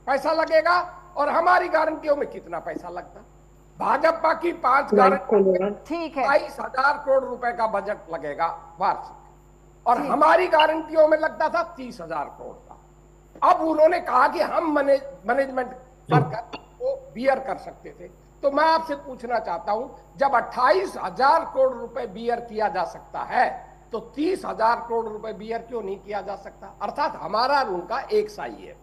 पैसा लगेगा और हमारी गारंटियों में कितना पैसा लगता। भाजपा की 5 गारंटी, ठीक है, 22,000 करोड़ रुपए का बजट लगेगा वार्षिक, और हमारी गारंटियों में लगता था 30,000 करोड़ का। अब उन्होंने कहा कि हम मैनेजमेंट कर वो बियर कर सकते थे। तो मैं आपसे पूछना चाहता हूं, जब 28,000 करोड़ रुपए बियर किया जा सकता है तो 30,000 करोड़ रुपए बियर क्यों नहीं किया जा सकता? अर्थात हमारा और उनका एक सा ही है।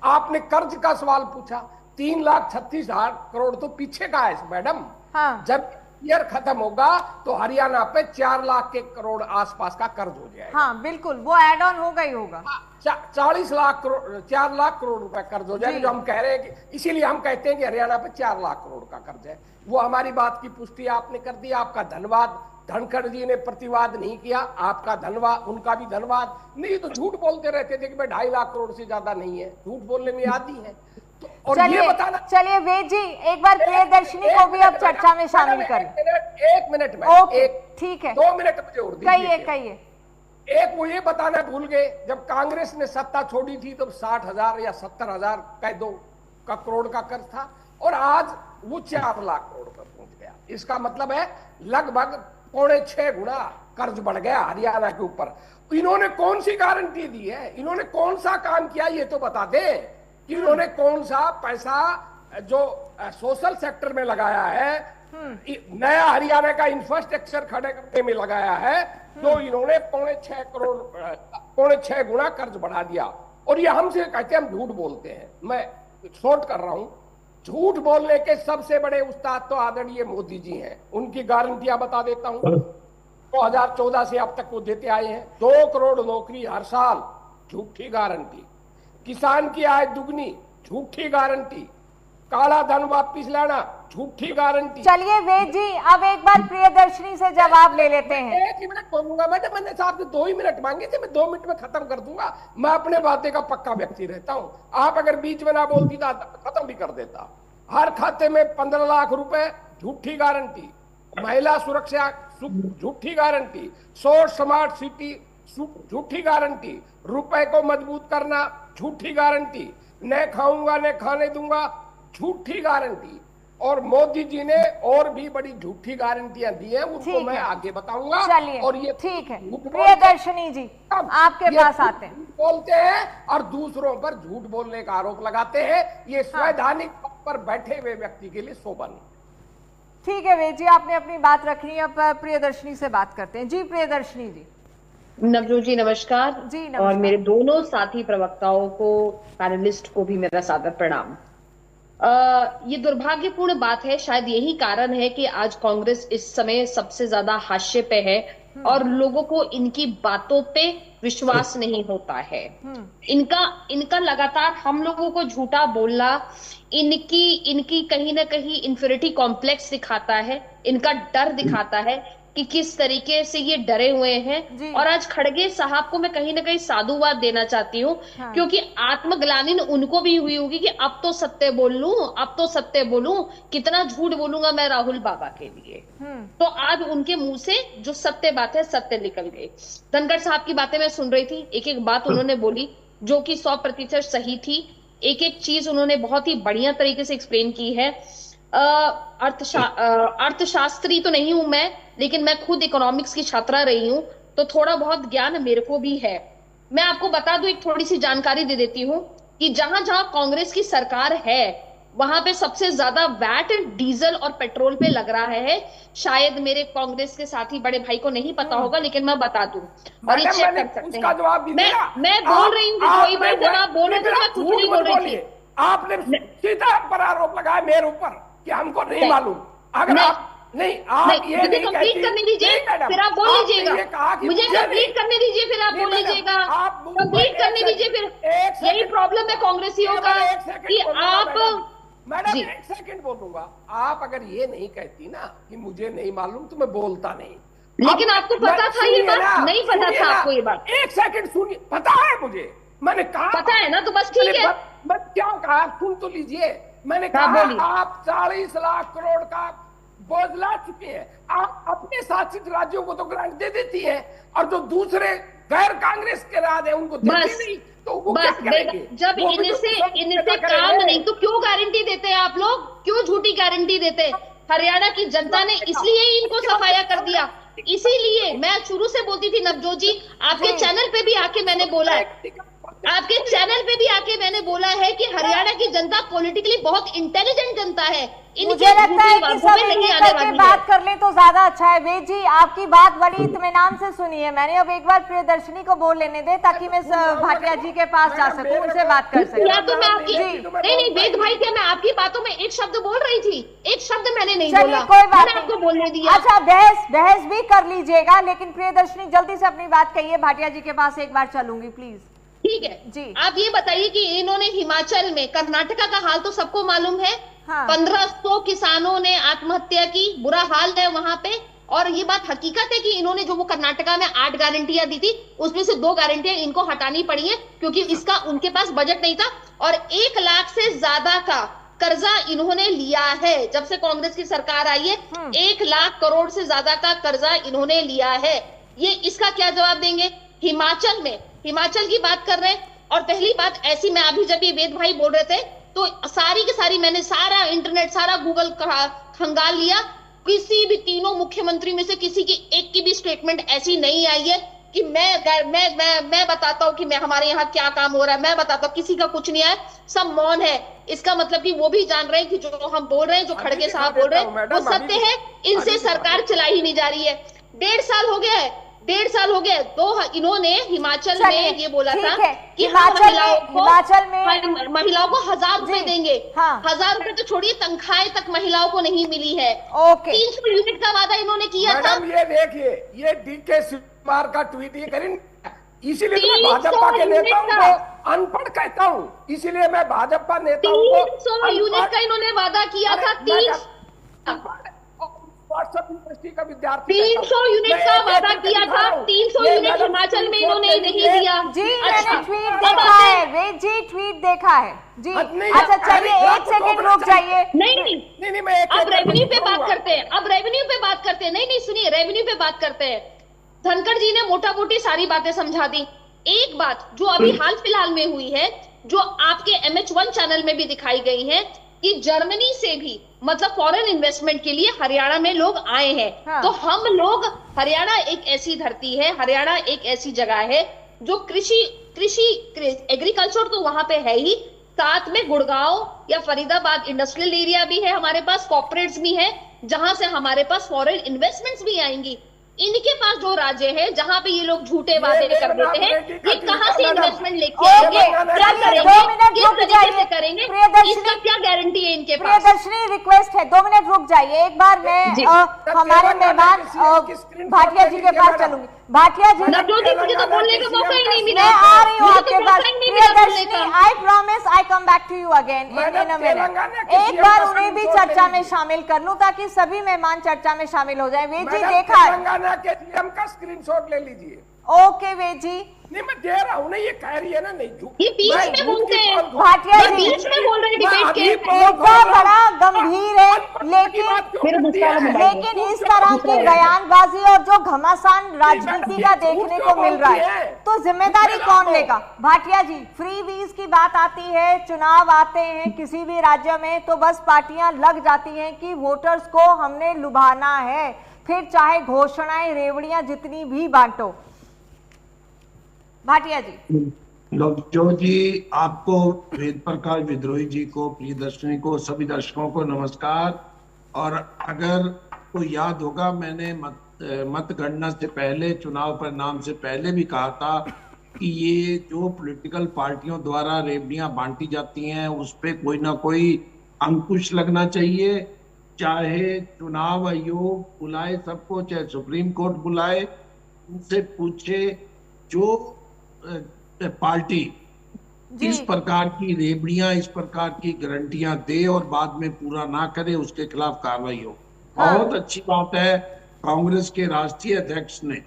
आपने कर्ज का सवाल पूछा, 3,36,000 करोड़ तो पीछे का है मैडम। हाँ। जब ईयर खत्म होगा तो हरियाणा पे 4 लाख के करोड़ आसपास का कर्ज हो जाएगा। हाँ बिल्कुल, वो एड ऑन होगा ही होगा। 40 लाख करोड़, 4 लाख करोड़ रुपए कर्ज हो जाएगा, जो हम कह रहे हैं कि इसीलिए हम कहते हैं कि हरियाणा पे 4 लाख करोड़ का कर्ज है। वो हमारी बात की पुष्टि आपने कर दी, आपका धन्यवाद। धनखड़ जी ने प्रतिवाद नहीं किया, आपका धन्यवाद, उनका भी धन्यवाद। नहीं तो झूठ बोलते रहते थे कि भाई 2.5 लाख करोड़ से ज्यादा नहीं है, झूठ बोलने में आदी है। तो और ये बताना, चलिए वेद जी एक बार प्रियदर्शनी को भी अब चर्चा में शामिल करें। एक मिनट में, ठीक है, 2 मिनट मुझे और दीजिए। कहिए। एक वो ये बताना भूल गए, जब कांग्रेस ने सत्ता छोड़ी थी तो 60,000 या 70,000 कैदों का करोड़ का कर्ज था, और आज वो 4 लाख करोड़ पर पहुंच गया। इसका मतलब है लगभग 6.25 गुना कर्ज बढ़ गया हरियाणा के ऊपर। इन्होंने कौन सी गारंटी दी है? इन्होंने कौन सा काम किया, ये तो बता दें कि इन्होंने कौन सा पैसा जो सोशल सेक्टर में लगाया है, नया हरियाणा का इंफ्रास्ट्रक्चर खड़े करने में लगाया है, तो इन्होंने 6.25 गुना कर्ज बढ़ा दिया। और ये हमसे कहते हैं हम झूठ बोलते हैं। मैं शॉर्ट कर रहा हूं, झूठ बोलने के सबसे बड़े उस्ताद तो आदरणीय मोदी जी हैं। उनकी गारंटियां बता देता हूं। 2014 से अब तक वो देते आए हैं 2 करोड़ नौकरी हर साल, झूठी गारंटी। किसान की आय दुगनी, झूठी गारंटी। काला धन वापिस लाना, झूठी गारंटी। चलिए वेद जी, अब एक बार प्रियदर्शनी से जवाब ले लेते हैं। 1 मिनट बोलूंगा मैंने साहब से 2 ही मिनट मांगे थे, मैं 2 मिनट में खत्म कर दूंगा। मैं अपने बातें का पक्का व्यक्ति रहता हूं। आप अगर बीच में ना बोलती तो खत्म भी कर देता। हर खाते में 15 लाख रुपए, झूठी गारंटी। महिला सुरक्षा, झूठी गारंटी। सोच स्मार्ट सिटी, झूठी गारंटी। रुपए को मजबूत करना, झूठी गारंटी। न खाऊंगा न खाने दूंगा, झूठी गारंटी। और मोदी जी ने और भी बड़ी झूठी गारंटियां दी हैं, उनको मैं आगे बताऊंगा। चलिए, और ये ठीक है प्रियदर्शनी जी, आपके पास आते हैं। बोलते हैं और दूसरों पर झूठ बोलने का आरोप लगाते हैं। ये संवैधानिक पद पर बैठे हुए व्यक्ति के लिए शोभा नहीं। ठीक है वेद जी, आपने अपनी बात रखनी है। अब प्रियदर्शनी से बात करते हैं। जी प्रियदर्शनी जी। नवजोत जी नमस्कार। जी नमस्कार। और मेरे दोनों साथी प्रवक्ताओं को, पैनलिस्ट को भी मेरा सादर प्रणाम। ये दुर्भाग्यपूर्ण बात है, शायद यही कारण है कि आज कांग्रेस इस समय सबसे ज्यादा हाशिए पे है और लोगों को इनकी बातों पे विश्वास नहीं होता है। इनका लगातार हम लोगों को झूठा बोलना इनकी कहीं ना कहीं इंफीरियरिटी कॉम्प्लेक्स दिखाता है, इनका डर दिखाता है कि किस तरीके से ये डरे हुए हैं। और आज खड़गे साहब को मैं कहीं ना कहीं साधुवाद देना चाहती हूँ, क्योंकि आत्मग्लानि उनको भी हुई होगी कि अब तो सत्य बोल लूं, अब तो सत्य बोलूं, कितना झूठ बोलूंगा मैं राहुल बाबा के लिए। तो आज उनके मुंह से जो सत्य बात है, सत्य निकल गई। धनखड़ साहब की बातें मैं सुन रही थी, एक एक बात उन्होंने बोली जो कि 100% सही थी। एक एक चीज उन्होंने बहुत ही बढ़िया तरीके से एक्सप्लेन की है। अर्थशास्त्री तो नहीं हूं मैं, लेकिन मैं खुद इकोनॉमिक्स की छात्रा रही हूं, तो थोड़ा बहुत ज्ञान मेरे को भी है। मैं आपको बता दूं, एक थोड़ी सी जानकारी दे देती हूं कि जहां जहां कांग्रेस की सरकार है वहां पे सबसे ज्यादा वैट डीजल और पेट्रोल पे लग रहा है। शायद मेरे कांग्रेस के साथी बड़े भाई को नहीं पता होगा, लेकिन मैं बता दूं और ये चेक कर सकते हैं। मैं बोल रही हूँ, कोई बात जब आप बोल रहे थे मैं कुछ नहीं बोल रही थी। आपने सीधा पर आरोप लगाया मेरे ऊपर कि हमको नहीं मालूम। अगर आप नहीं, आप ये नहीं कंप्लीट करने दीजिए, फिर आप बोल लीजिएगा। मुझे कंप्लीट करने दीजिए, फिर आप बोल लीजिएगा। कंप्लीट करने दीजिए, फिर यही प्रॉब्लम है कांग्रेसियों का कि आप। मैडम 1 सेकंड बोलूंगा। आप अगर ये नहीं कहती ना कि मुझे नहीं मालूम, तो मैं बोलता नहीं। लेकिन आपको पता था ये बात? नहीं पता था आपको ये बात? 1 सेकंड सुनिए। पता है मुझे, मैंने कहा पता है ना, तो बस ठीक है। मैं क्या कहा सुन तो लीजिए। मैंने कहा आप 40 लाख करोड़ का बोझ ला चुके हैं। आप अपने शासित राज्यों को तो ग्रांट दे देती है, और जो दूसरे गैर कांग्रेस के राज्य है उनको देती नहीं, तो वो क्या करेंगे? जब इनसे काम नहीं तो क्यों गारंटी देते हैं आप लोग? क्यों झूठी गारंटी देते हैं? हरियाणा की जनता ने इसलिए इनको सफाया कर दिया। इसीलिए मैं शुरू से बोलती थी नवजोत जी, आपके चैनल पे भी आके मैंने बोला है, आपके चैनल पे भी आके मैंने बोला है कि हरियाणा की जनता पॉलिटिकली बहुत इंटेलिजेंट जनता है। मुझे लगता है कि सब नहीं करके बात कर ले तो ज्यादा अच्छा है। वेद जी, आपकी बात बड़ी इत्मीनान से सुनी है मैंने। अब एक बार प्रियदर्शनी को बोल लेने दे ताकि मैं भाटिया जी के पास जा सकूं, उनसे बात कर सकूं। या तो मैं आपकी नहीं वेद भाई, क्या मैं आपकी बातों में एक शब्द बोल रही थी? एक शब्द मैंने नहीं बोला, कोई बात मैंने आपको बोलने दिया। अच्छा, बहस भी कर लीजिएगा, लेकिन प्रियदर्शनी जल्दी से अपनी बात कहिए। भाटिया जी के पास एक बार चलूंगी प्लीज। ठीक है जी। आप ये बताइए कि इन्होंने हिमाचल में, कर्नाटका का हाल तो सबको मालूम है। 1500 किसानों ने आत्महत्या की, बुरा हाल है वहां पे। और ये बात हकीकत है कि इन्होंने जो वो कर्नाटका में 8 गारंटियां दी थी, उसमें से 2 गारंटियां इनको हटानी पड़ी है, क्योंकि इसका उनके पास बजट नहीं था। और 1 लाख से ज्यादा का कर्जा इन्होंने लिया है जब से कांग्रेस की सरकार आई है। 1 लाख करोड़ से ज्यादा का कर्जा इन्होंने लिया है। ये इसका क्या जवाब देंगे? हिमाचल की बात कर रहे हैं। और पहली बात ऐसी, मैं अभी जब ये वेद भाई बोल रहे थे तो सारी की सारी मैंने सारा इंटरनेट, सारा गूगल खंगाल लिया। किसी भी तीनों मुख्यमंत्री में से किसी की एक की भी स्टेटमेंट ऐसी नहीं आई है कि मैं बताता हूं कि मैं हमारे यहाँ क्या काम हो रहा है, मैं बताता हूं। किसी का कुछ नहीं आया, सब मौन है। इसका मतलब कि वो भी जान रहे हैं कि जो हम बोल रहे हैं, जो खड़गे साहब बोल रहे हैं, वो सत्य है। इनसे सरकार चलाई ही नहीं जा रही है। 1.5 साल हो गया है 1.5 साल हो गए, तो इन्होंने हिमाचल में ये बोला था कि हिमाचल में महिलाओं को 1000 रुपए देंगे। 1000 रुपए तो छोड़िए, तनख्वाहें तक महिलाओं को नहीं मिली है। 300 यूनिट का वादा इन्होंने किया था। ये देखिए, ये डीके शिवकुमार का ट्वीट ये करें, इसीलिए मैं भाजपा के नेताओं को अनपढ़ कहता हूँ, इसीलिए मैं भाजपा नेताओं को 300 यूनिट का इन्होंने वादा किया था। 300 यूनिट का वादा किया था, 300 यूनिट हिमाचल में इन्होंने नहीं दिया। जी मैंने ट्वीट देखा है, वे जी ट्वीट देखा है जी। अच्छा चलिए 1 सेकंड रुक जाइए। नहीं, अब रेवेन्यू पे बात करते हैं, अब रेवेन्यू पे बात करते हैं। नहीं सुनिए, रेवेन्यू पे बात करते हैं। धनखड़ जी ने मोटा मोटी सारी बातें समझा दी। एक बात जो अभी हाल फिलहाल में हुई है, जो आपके MH1 चैनल में भी दिखाई गई है, कि जर्मनी से भी मतलब फॉरेन इन्वेस्टमेंट के लिए हरियाणा में लोग आए हैं। हाँ। तो हम लोग, हरियाणा एक ऐसी धरती है, हरियाणा एक ऐसी जगह है जो कृषि एग्रीकल्चर तो वहां पे है ही, साथ में गुड़गांव या फरीदाबाद इंडस्ट्रियल एरिया भी है, हमारे पास कॉर्पोरेट्स भी है, जहां से हमारे पास फॉरेन इन्वेस्टमेंट्स भी आएंगी। इनके पास जो राज्य है जहां पे ये लोग झूठे वादे कर देते हैं, ये कहां से इन्वेस्टमेंट लेके आएंगे, क्या करेंगे, किस तरीके से करेंगे, इसका क्या गारंटी है इनके पास? प्रियदर्शनी रिक्वेस्ट है, 2 मिनट रुक जाइए। एक बार मैं हमारे मेहमान भाटिया जी के पास चलूंगी। भाटिया जी, तो बोलने का मौका ही नहीं मिला। मैं आ रही हूँ आपके पास। Priyadarshini, I promise I come back to you again in a minute. एक बार उन्हें भी चर्चा में शामिल कर लूं ताकि सभी मेहमान चर्चा में शामिल हो जाए। वे जी देखा है के सीएम का स्क्रीनशॉट ले लीजिए। ओके वे जी, नहीं मैं दे रहा हूँ ना, ये कह रही है ना, नहीं झूठ, ये बीच में बोलते हैं। भाटिया जी बीच में बोल रहे हैं डिबेट के, मुद्दा बड़ा गंभीर है, लेकिन इस तरह की बयानबाजी और जो घमासान राजनीति का देखने को मिल रहा है, तो जिम्मेदारी कौन लेगा? भाटिया जी, फ्री वीज की बात आती है, चुनाव आते हैं किसी भी राज्य में, तो बस पार्टियां लग जाती हैं कि वोटर्स को हमने लुभाना है, फिर चाहे घोषणाएं रेवड़ियां जितनी भी बांटो। भाटिया जी। लोकजो जी, आपको, वेद प्रकाश विद्रोही जी को, प्रियदर्शनी को, सभी दर्शकों को नमस्कार। और अगर को याद होगा, मैंने मतगणना से पहले, चुनाव परिणाम से पहले भी कहा था कि ये जो पॉलिटिकल पार्टियों द्वारा रेवड़ियां बांटी जाती हैं, उस पे कोई ना कोई अंकुश लगना चाहिए। चाहे चुनाव आयोग बुलाए सबको, चाहे सुप्रीम कोर्ट बुलाए, उनसे पूछे जो पार्टी इस प्रकार की रेवड़ियां, इस प्रकार की गारंटियां दे और बाद में पूरा ना करे, उसके खिलाफ कार्रवाई हो। बहुत अच्छी बात है कांग्रेस के राष्ट्रीय अध्यक्ष ने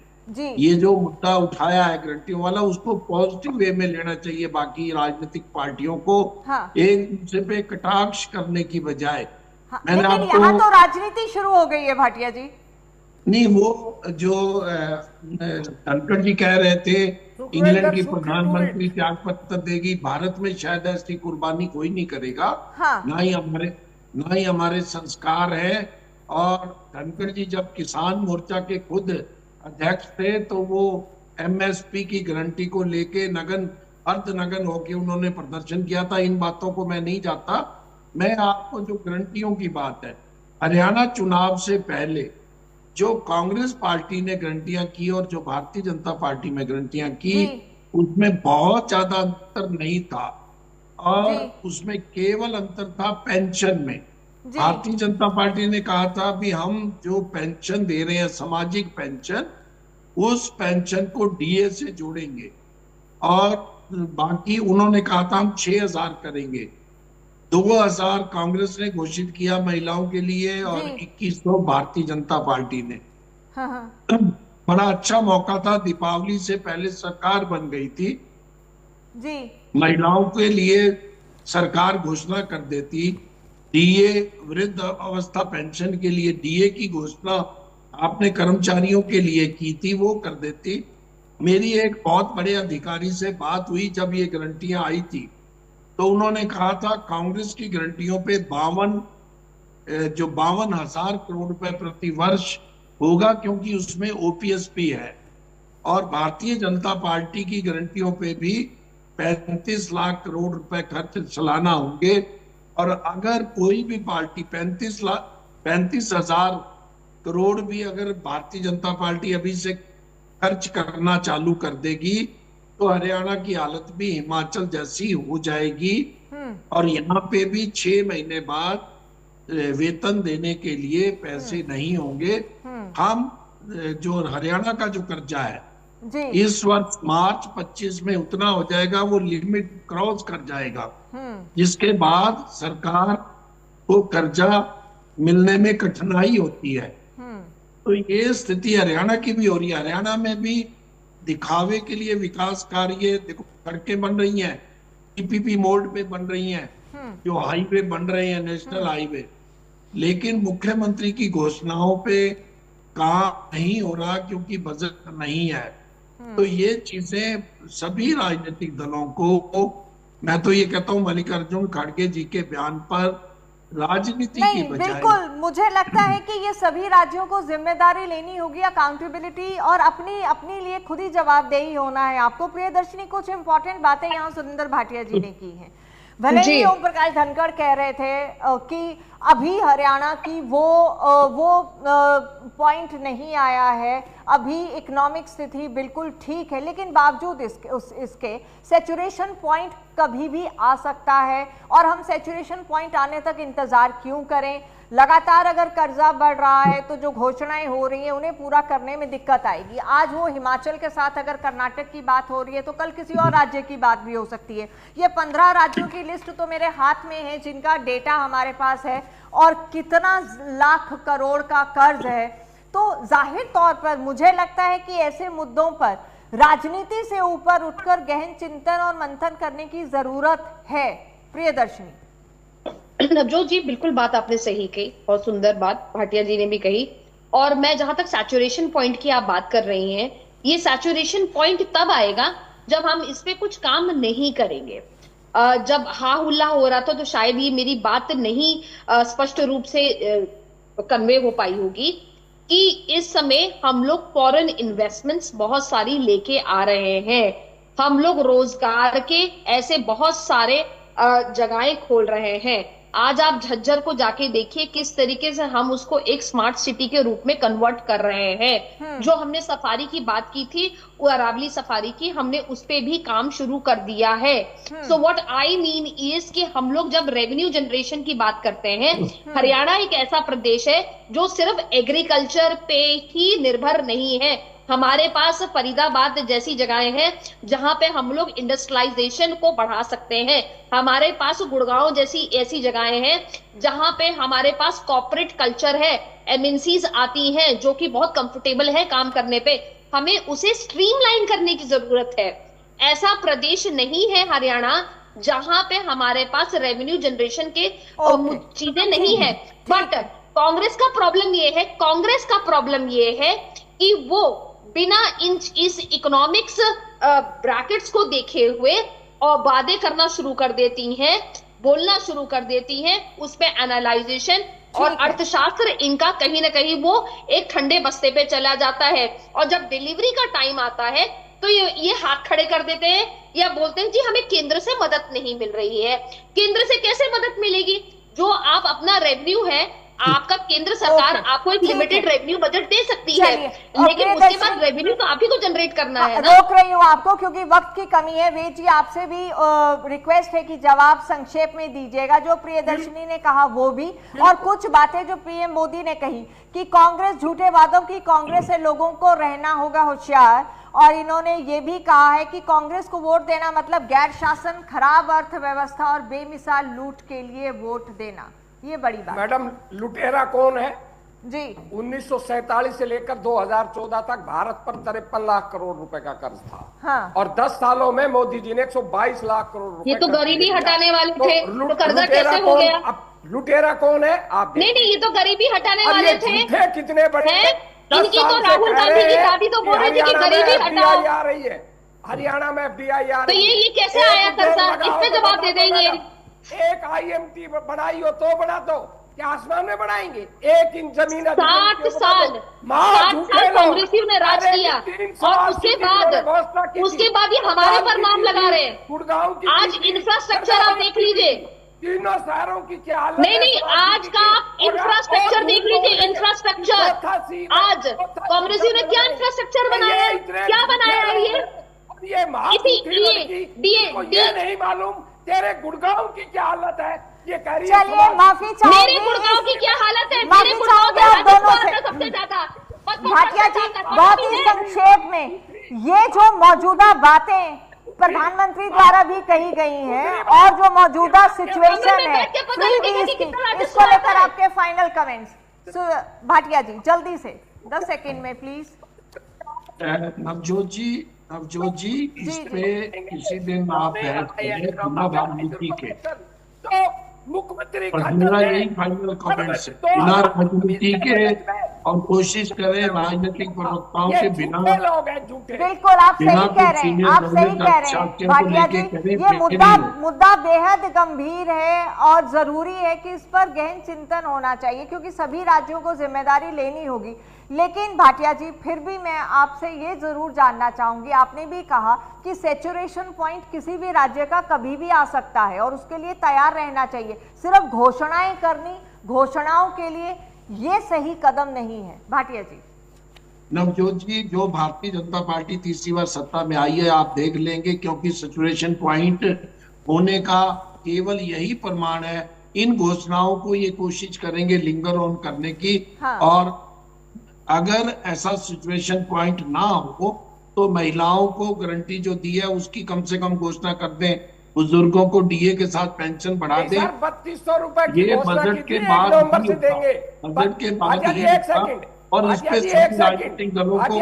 ये जो मुद्दा उठाया है गारंटियों वाला, उसको पॉजिटिव वे में लेना चाहिए। बाकी राजनीतिक पार्टियों को एक दूसरे पे कटाक्ष करने की बजाय, मैंने आपको, यहाँ तो राजनीति शुरू हो गई है भाटिया जी। नहीं, वो जो धनखड़ जी कह रहे थे इंग्लैंड की प्रधानमंत्री त्याग पत्र देगी, भारत में शायद ऐसी कुर्बानी कोई नहीं करेगा। ना ही हमारे संस्कार है। और धनखड़ जी जब किसान मोर्चा के खुद अध्यक्ष थे, तो वो MSP की गारंटी को लेके अर्धनग्न होके उन्होंने प्रदर्शन किया था। इन बातों को मैं नहीं जानता। मैं आपको जो गारंटियों की बात है, हरियाणा चुनाव से पहले जो कांग्रेस पार्टी ने गारंटियां की और जो भारतीय जनता पार्टी में गारंटियां की, उसमें बहुत ज्यादा अंतर नहीं था। और उसमें केवल अंतर था पेंशन में। भारतीय जनता पार्टी ने कहा था भी हम जो पेंशन दे रहे हैं, सामाजिक पेंशन, उस पेंशन को DA से जोड़ेंगे। और बाकी उन्होंने कहा था हम 6000 करेंगे। 2000 कांग्रेस ने घोषित किया महिलाओं के लिए और 2100 भारतीय जनता पार्टी ने। बड़ा अच्छा मौका था, दीपावली से पहले सरकार बन गई थी जी। महिलाओं के लिए सरकार घोषणा कर देती। DA, वृद्ध अवस्था पेंशन के लिए DA की घोषणा आपने कर्मचारियों के लिए की थी, वो कर देती। मेरी एक बहुत बड़े अधिकारी से बात हुई जब ये गारंटियां आई थी, तो उन्होंने कहा था कांग्रेस की गारंटियों पे 52,000 करोड़ रुपए प्रति वर्ष होगा, क्योंकि उसमें OPSP है। और भारतीय जनता पार्टी की गारंटियों पे भी 35 लाख करोड़ रुपए खर्च सालाना होंगे। और अगर कोई भी पार्टी 35,000 करोड़ भी अगर भारतीय जनता पार्टी अभी से खर्च करना चालू कर देगी तो हरियाणा की हालत भी हिमाचल जैसी हो जाएगी। और यहाँ पे भी 6 महीने बाद वेतन देने के लिए पैसे नहीं होंगे। हम जो हरियाणा का जो कर्जा है जी। इस वर्ष मार्च 25 में उतना हो जाएगा, वो लिमिट क्रॉस कर जाएगा, जिसके बाद सरकार को कर्जा मिलने में कठिनाई होती है। तो ये स्थिति हरियाणा की भी हो रही है। हरियाणा में भी दिखावे के लिए विकास कार्य, देखो सड़कें बन रही हैं, पीपीपी मोड पे बन रही हैं, जो हाईवे बन रहे हैं नेशनल हाईवे, लेकिन मुख्यमंत्री की घोषणाओं पे काम नहीं हो रहा क्योंकि बजट नहीं है। तो ये चीजें सभी राजनीतिक दलों को, मैं तो ये कहता हूँ मल्लिकार्जुन खड़गे जी के बयान पर राजनीति की बजाय, बिल्कुल मुझे लगता है कि ये सभी राज्यों को जिम्मेदारी लेनी होगी, अकाउंटेबिलिटी, और अपनी लिए खुद ही जवाबदेही होना है आपको। प्रियदर्शनी, कुछ इंपॉर्टेंट बातें यहाँ सुरेंद्र भाटिया जी ने की हैं। भले ही ओम प्रकाश धनखड़ कह रहे थे कि अभी हरियाणा की वो पॉइंट नहीं आया है, अभी इकोनॉमिक स्थिति बिल्कुल ठीक है, लेकिन बावजूद इसके सैचुरेशन पॉइंट कभी भी आ सकता है, और हम सैचुरेशन पॉइंट आने तक इंतजार क्यों करें? लगातार अगर कर्जा बढ़ रहा है तो जो घोषणाएं हो रही हैं उन्हें पूरा करने में दिक्कत आएगी। आज वो हिमाचल के साथ अगर कर्नाटक की बात हो रही है तो कल किसी और राज्य की बात भी हो सकती है। ये 15 राज्यों की लिस्ट तो मेरे हाथ में है जिनका डेटा हमारे पास है, और कितना लाख करोड़ का कर्ज है। तो जाहिर तौर पर मुझे लगता है कि ऐसे मुद्दों पर राजनीति से ऊपर उठकर गहन चिंतन और मंथन करने की जरूरत है। प्रियदर्शनी। नवजोत जी, बिल्कुल बात आपने सही कही, बहुत सुंदर बात भाटिया जी ने भी कही। और मैं जहां तक सैचुरेशन पॉइंट की आप बात कर रही हैं, ये सैचुरेशन पॉइंट तब आएगा जब हम इस पे कुछ काम नहीं करेंगे। जब हा हुल्ला हो रहा था तो शायद ये मेरी बात नहीं स्पष्ट रूप से कन्वे हो पाई होगी कि इस समय हम लोग फॉरेन इन्वेस्टमेंट्स बहुत सारी लेके आ रहे हैं। हम लोग रोजगार के ऐसे बहुत सारे जगहें खोल रहे हैं। आज आप झज्जर को जाके देखिए किस तरीके से हम उसको एक स्मार्ट सिटी के रूप में कन्वर्ट कर रहे हैं। जो हमने सफारी की बात की थी, वो अरावली सफारी की, हमने उस पे भी काम शुरू कर दिया है। So what I mean is कि हम लोग जब रेवेन्यू जनरेशन की बात करते हैं, हरियाणा एक ऐसा प्रदेश है जो सिर्फ एग्रीकल्चर पे ही निर्भर नहीं है। हमारे पास फरीदाबाद जैसी जगहें हैं जहां पे हम लोग इंडस्ट्रियलाइजेशन को बढ़ा सकते हैं। हमारे पास गुड़गांव जैसी ऐसी जगहें हैं जहां पे हमारे पास कॉर्पोरेट कल्चर है, एमएनसीज आती हैं जो कि बहुत कंफर्टेबल है काम करने पे। हमें उसे स्ट्रीमलाइन करने की जरूरत है। ऐसा प्रदेश नहीं है हरियाणा जहां पे हमारे पास रेवेन्यू जनरेशन के चीजें नहीं है। बट कांग्रेस का प्रॉब्लम ये है कि वो बिना इस इकोनॉमिक्स ब्रैकेट्स को देखे हुए और बातें करना शुरू कर देती हैं, बोलना शुरू कर देती हैं, उस पे एनालाइजेशन और अर्थशास्त्र इनका कहीं ना कहीं वो एक ठंडे बस्ते पे चला जाता है। और जब डिलीवरी का टाइम आता है तो ये हाथ खड़े कर देते हैं या बोलते हैं जी हमें केंद्र से मदद नहीं मिल रही है। केंद्र से कैसे मदद मिलेगी? जो आप अपना रेवेन्यू है, आपका केंद्र सरकार आपको एक लिमिटेड रेवेन्यू बजट दे सकती है, लेकिन उसके बाद रेवेन्यू तो आप ही को जनरेट करना है ना। रोक रही हूँ आपको क्योंकि वक्त की कमी है। वेद जी, आपसे भी रिक्वेस्ट है कि जवाब संक्षेप में दीजिएगा। जो प्रियदर्शनी ने कहा वो भी, और कुछ बातें जो पीएम मोदी ने कही कि कांग्रेस झूठे वादों की कांग्रेस से लोगों को रहना होगा होशियार, और इन्होंने ये भी कहा है कि कांग्रेस को वोट देना मतलब गैर शासन, खराब अर्थव्यवस्था और बेमिसाल लूट के लिए वोट देना। ये बड़ी बात। मैडम, लुटेरा कौन है जी? 1947 से लेकर 2014 तक भारत पर 53 लाख करोड़ रुपए का कर्ज था। हाँ। और 10 सालों में मोदी जी ने 122 लाख करोड़ रुपए। ये तो गरीबी हटाने वाले थे, तो कर्जा कैसे हो गया? अब लुटेरा कौन है? आप नहीं, ये तो गरीबी हटाने वाले थे। कितने बड़े इनकी तो राहुल गांधी की दादी तो बोल रही थी कि गरीबी हटाओ। आ रही है हरियाणा में FDI आ रही है। तो ये कैसे आया कर्जा? इस पे जवाब दे देंगे। एक IMT बनाई हो तो बना दो, क्या आसमान में बनाएंगे? 1 इंच जमीन 60 साल कांग्रेसियों ने राज किया, और उसके बाद ये हमारे पर नाम लगा रहे हैं। आज इंफ्रास्ट्रक्चर आप देख लीजिए, तीनों शहरों की क्या हालत नहीं, आज का आप इंफ्रास्ट्रक्चर देख लीजिए, इंफ्रास्ट्रक्चर आज कांग्रेसियों ने क्या इंफ्रास्ट्रक्चर बनाया है, क्या बनाया है ये नहीं मालूम तेरे गुड़गांव की क्या हालत है, ये कह रही है। चलिए माफी चाहूंगी, मेरे गुड़गांव की क्या हालत है, माफी चाहूंगी आप दोनों से। सबसे ज्यादा भाटिया जी बहुत ही संक्षेप में, ये जो मौजूदा बातें प्रधानमंत्री द्वारा भी कही गई हैं और जो मौजूदा सिचुएशन है फ्रीबीज की, इसको लेकर आपके फाइनल कमेंट्स। भाटिया जी जल्दी से 10 सेकंड में प्लीज। नवजोत जी इस पे किसी दिन आप बहस करें बिना राजनीति के, मुख्यमंत्री मेरा यही फाइनल कमेंट्स है, बिना राजनीति के, और कोशिश करें राजनीतिक प्रवक्ताओं के बिना। बिल्कुल आप सही कह रहे हैं, आप सही कह रहे हैं भाटिया जी, ये मुद्दा बेहद गंभीर है और जरूरी है कि इस पर गहन चिंतन होना चाहिए, क्योंकि सभी राज्यों को जिम्मेदारी लेनी होगी। लेकिन भाटिया जी फिर भी मैं आपसे ये जरूर जानना चाहूंगी, आपने भी कहा कि सैचुरेशन पॉइंट किसी भी राज्य का कभी भी आ सकता है और उसके लिए तैयार रहना चाहिए। सिर्फ घोषणाएं करनी, घोषणाओं के लिए ये सही कदम नहीं है। भाटिया जी। नवजोत जी, जो भारतीय जनता पार्टी तीसरी बार सत्ता में आई है, आप देख लेंगे, क्योंकि सैचुरेशन पॉइंट होने का केवल यही प्रमाण है, इन घोषणाओं को ये कोशिश करेंगे लिंगर ऑन करने की। हाँ। और अगर ऐसा सिचुएशन पॉइंट ना हो तो महिलाओं को गारंटी जो दी है उसकी कम से कम घोषणा कर दें, बुजुर्गों को डीए के साथ पेंशन बढ़ा दें। 3200 रुपए की ये बजट के बाद से देंगे, बजट के बाद ही और इस पे राजनीतिक दलों को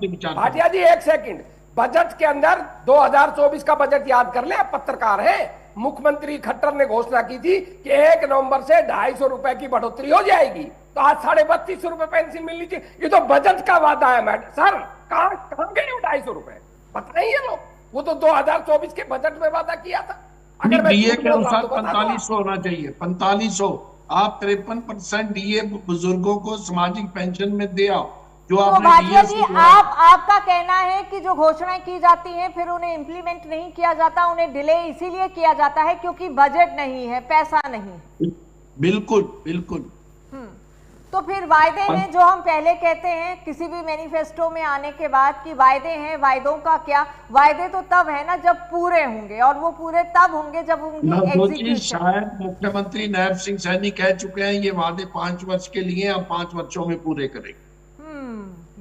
विचार। भाटिया जी एक सेकंड, बजट के अंदर 2024 का बजट याद कर ले, पत्रकार है, मुख्यमंत्री खट्टर ने घोषणा की थी कि 1 नवंबर से 250 रुपए की बढ़ोतरी हो जाएगी, तो आज 3250 रुपए पेंशन मिलनी चाहिए। ये तो बजट का वादा है मैडम। सर कहां गए 250 रुपए बताइए लोग, वो तो 2024 के बजट में वादा किया था। डीए के अनुसार 4500 होना चाहिए, 4500। आप 53% डीए बुजुर्गों को सामाजिक पेंशन में दे आओ, जो तो भाटिया जी आपका कहना है कि जो घोषणाएं की जाती हैं फिर उन्हें इंप्लीमेंट नहीं किया जाता, उन्हें डिले इसीलिए किया जाता है क्योंकि बजट नहीं है, पैसा नहीं। बिल्कुल बिल्कुल। तो फिर वायदे हैं जो हम पहले कहते हैं किसी भी मैनिफेस्टो में आने के बाद कि वायदे हैं, वायदों का क्या, वायदे तो तब है ना जब पूरे होंगे, और वो पूरे तब होंगे जब उनकी एग्जीक्यूशन। शायद मुख्यमंत्री नायब सिंह सैनी कह चुके हैं ये वादे 5 वर्ष के लिए, अब 5 वर्षों में पूरे करेंगे।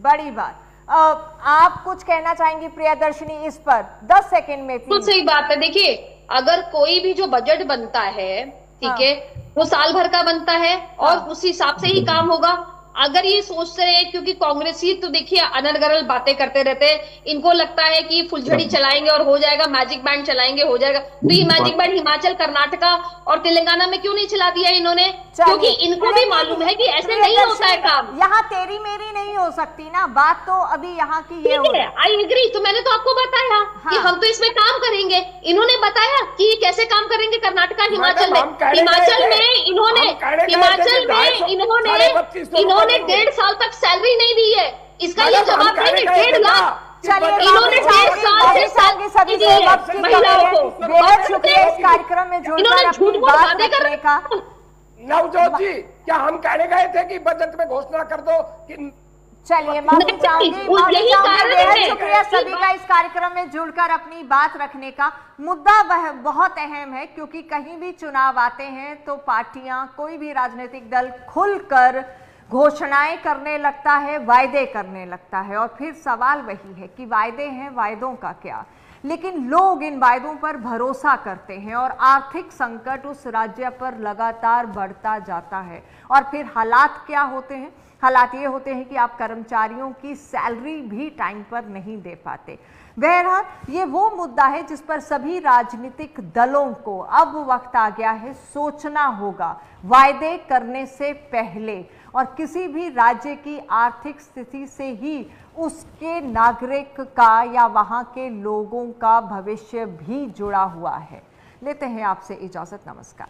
बड़ी बात। आप कुछ कहना चाहेंगी प्रियदर्शनी इस पर 10 सेकंड में? तो सही बात है, देखिए अगर कोई भी जो बजट बनता है, ठीक है, वो साल भर का बनता है और उस हिसाब से ही काम होगा। अगर ये सोचते हैं, क्योंकि कांग्रेसी तो देखिए अनर्गल बातें करते रहते हैं, इनको लगता है कि फुलझड़ी चलाएंगे और हो जाएगा, मैजिक बैंड चलाएंगे हो जाएगा, तो ये मैजिक बैंड हिमाचल, कर्नाटका और तेलंगाना में क्यों नहीं चला दिया इन्होंने? क्योंकि इनको भी मालूम है कि ऐसे नहीं होता है काम। यहाँ तेरी मेरी नहीं हो सकती ना बात, तो अभी यहाँ की ये है। आई एग्री, तो मैंने तो आपको बताया कि हम तो इसमें काम करेंगे, इन्होंने बताया कि ये कैसे काम करेंगे कर्नाटका हिमाचल में। हिमाचल में इन्होंने 1.5 साल तक सैलरी नहीं दी है, इसका ये जवाब देंगे 1.5 लाख। इन्होंने 1.5 साल से सैलरी सभी महिलाओं को बहुत शुक्रिया इस कार्यक्रम में जुड़कर अपनी बात रखने का। नवजोत जी, क्या हम कहने गए थे कि बजट में घोषणा कर दो कि? चलिए माफी चाहूंगी, बेहद शुक्रिया सभी का इस कार्यक्रम में जुड़कर अपनी बात रखने का। मुद्दा वह बहुत अहम है क्योंकि कहीं भी चुनाव आते हैं तो पार्टियां, कोई भी राजनीतिक दल खुलकर घोषणाएं करने लगता है, वायदे करने लगता है, और फिर सवाल वही है कि वायदे हैं, वायदों का क्या? लेकिन लोग इन वायदों पर भरोसा करते हैं और आर्थिक संकट उस राज्य पर लगातार बढ़ता जाता है। और फिर हालात क्या होते हैं? हालात ये होते हैं कि आप कर्मचारियों की सैलरी भी टाइम पर नहीं दे पाते। बहरहाल ये वो मुद्दा है जिस पर सभी राजनीतिक दलों को अब वक्त आ गया है, सोचना होगा वायदे करने से पहले। और किसी भी राज्य की आर्थिक स्थिति से ही उसके नागरिक का या वहां के लोगों का भविष्य भी जुड़ा हुआ है। लेते हैं आपसे इजाजत, नमस्कार।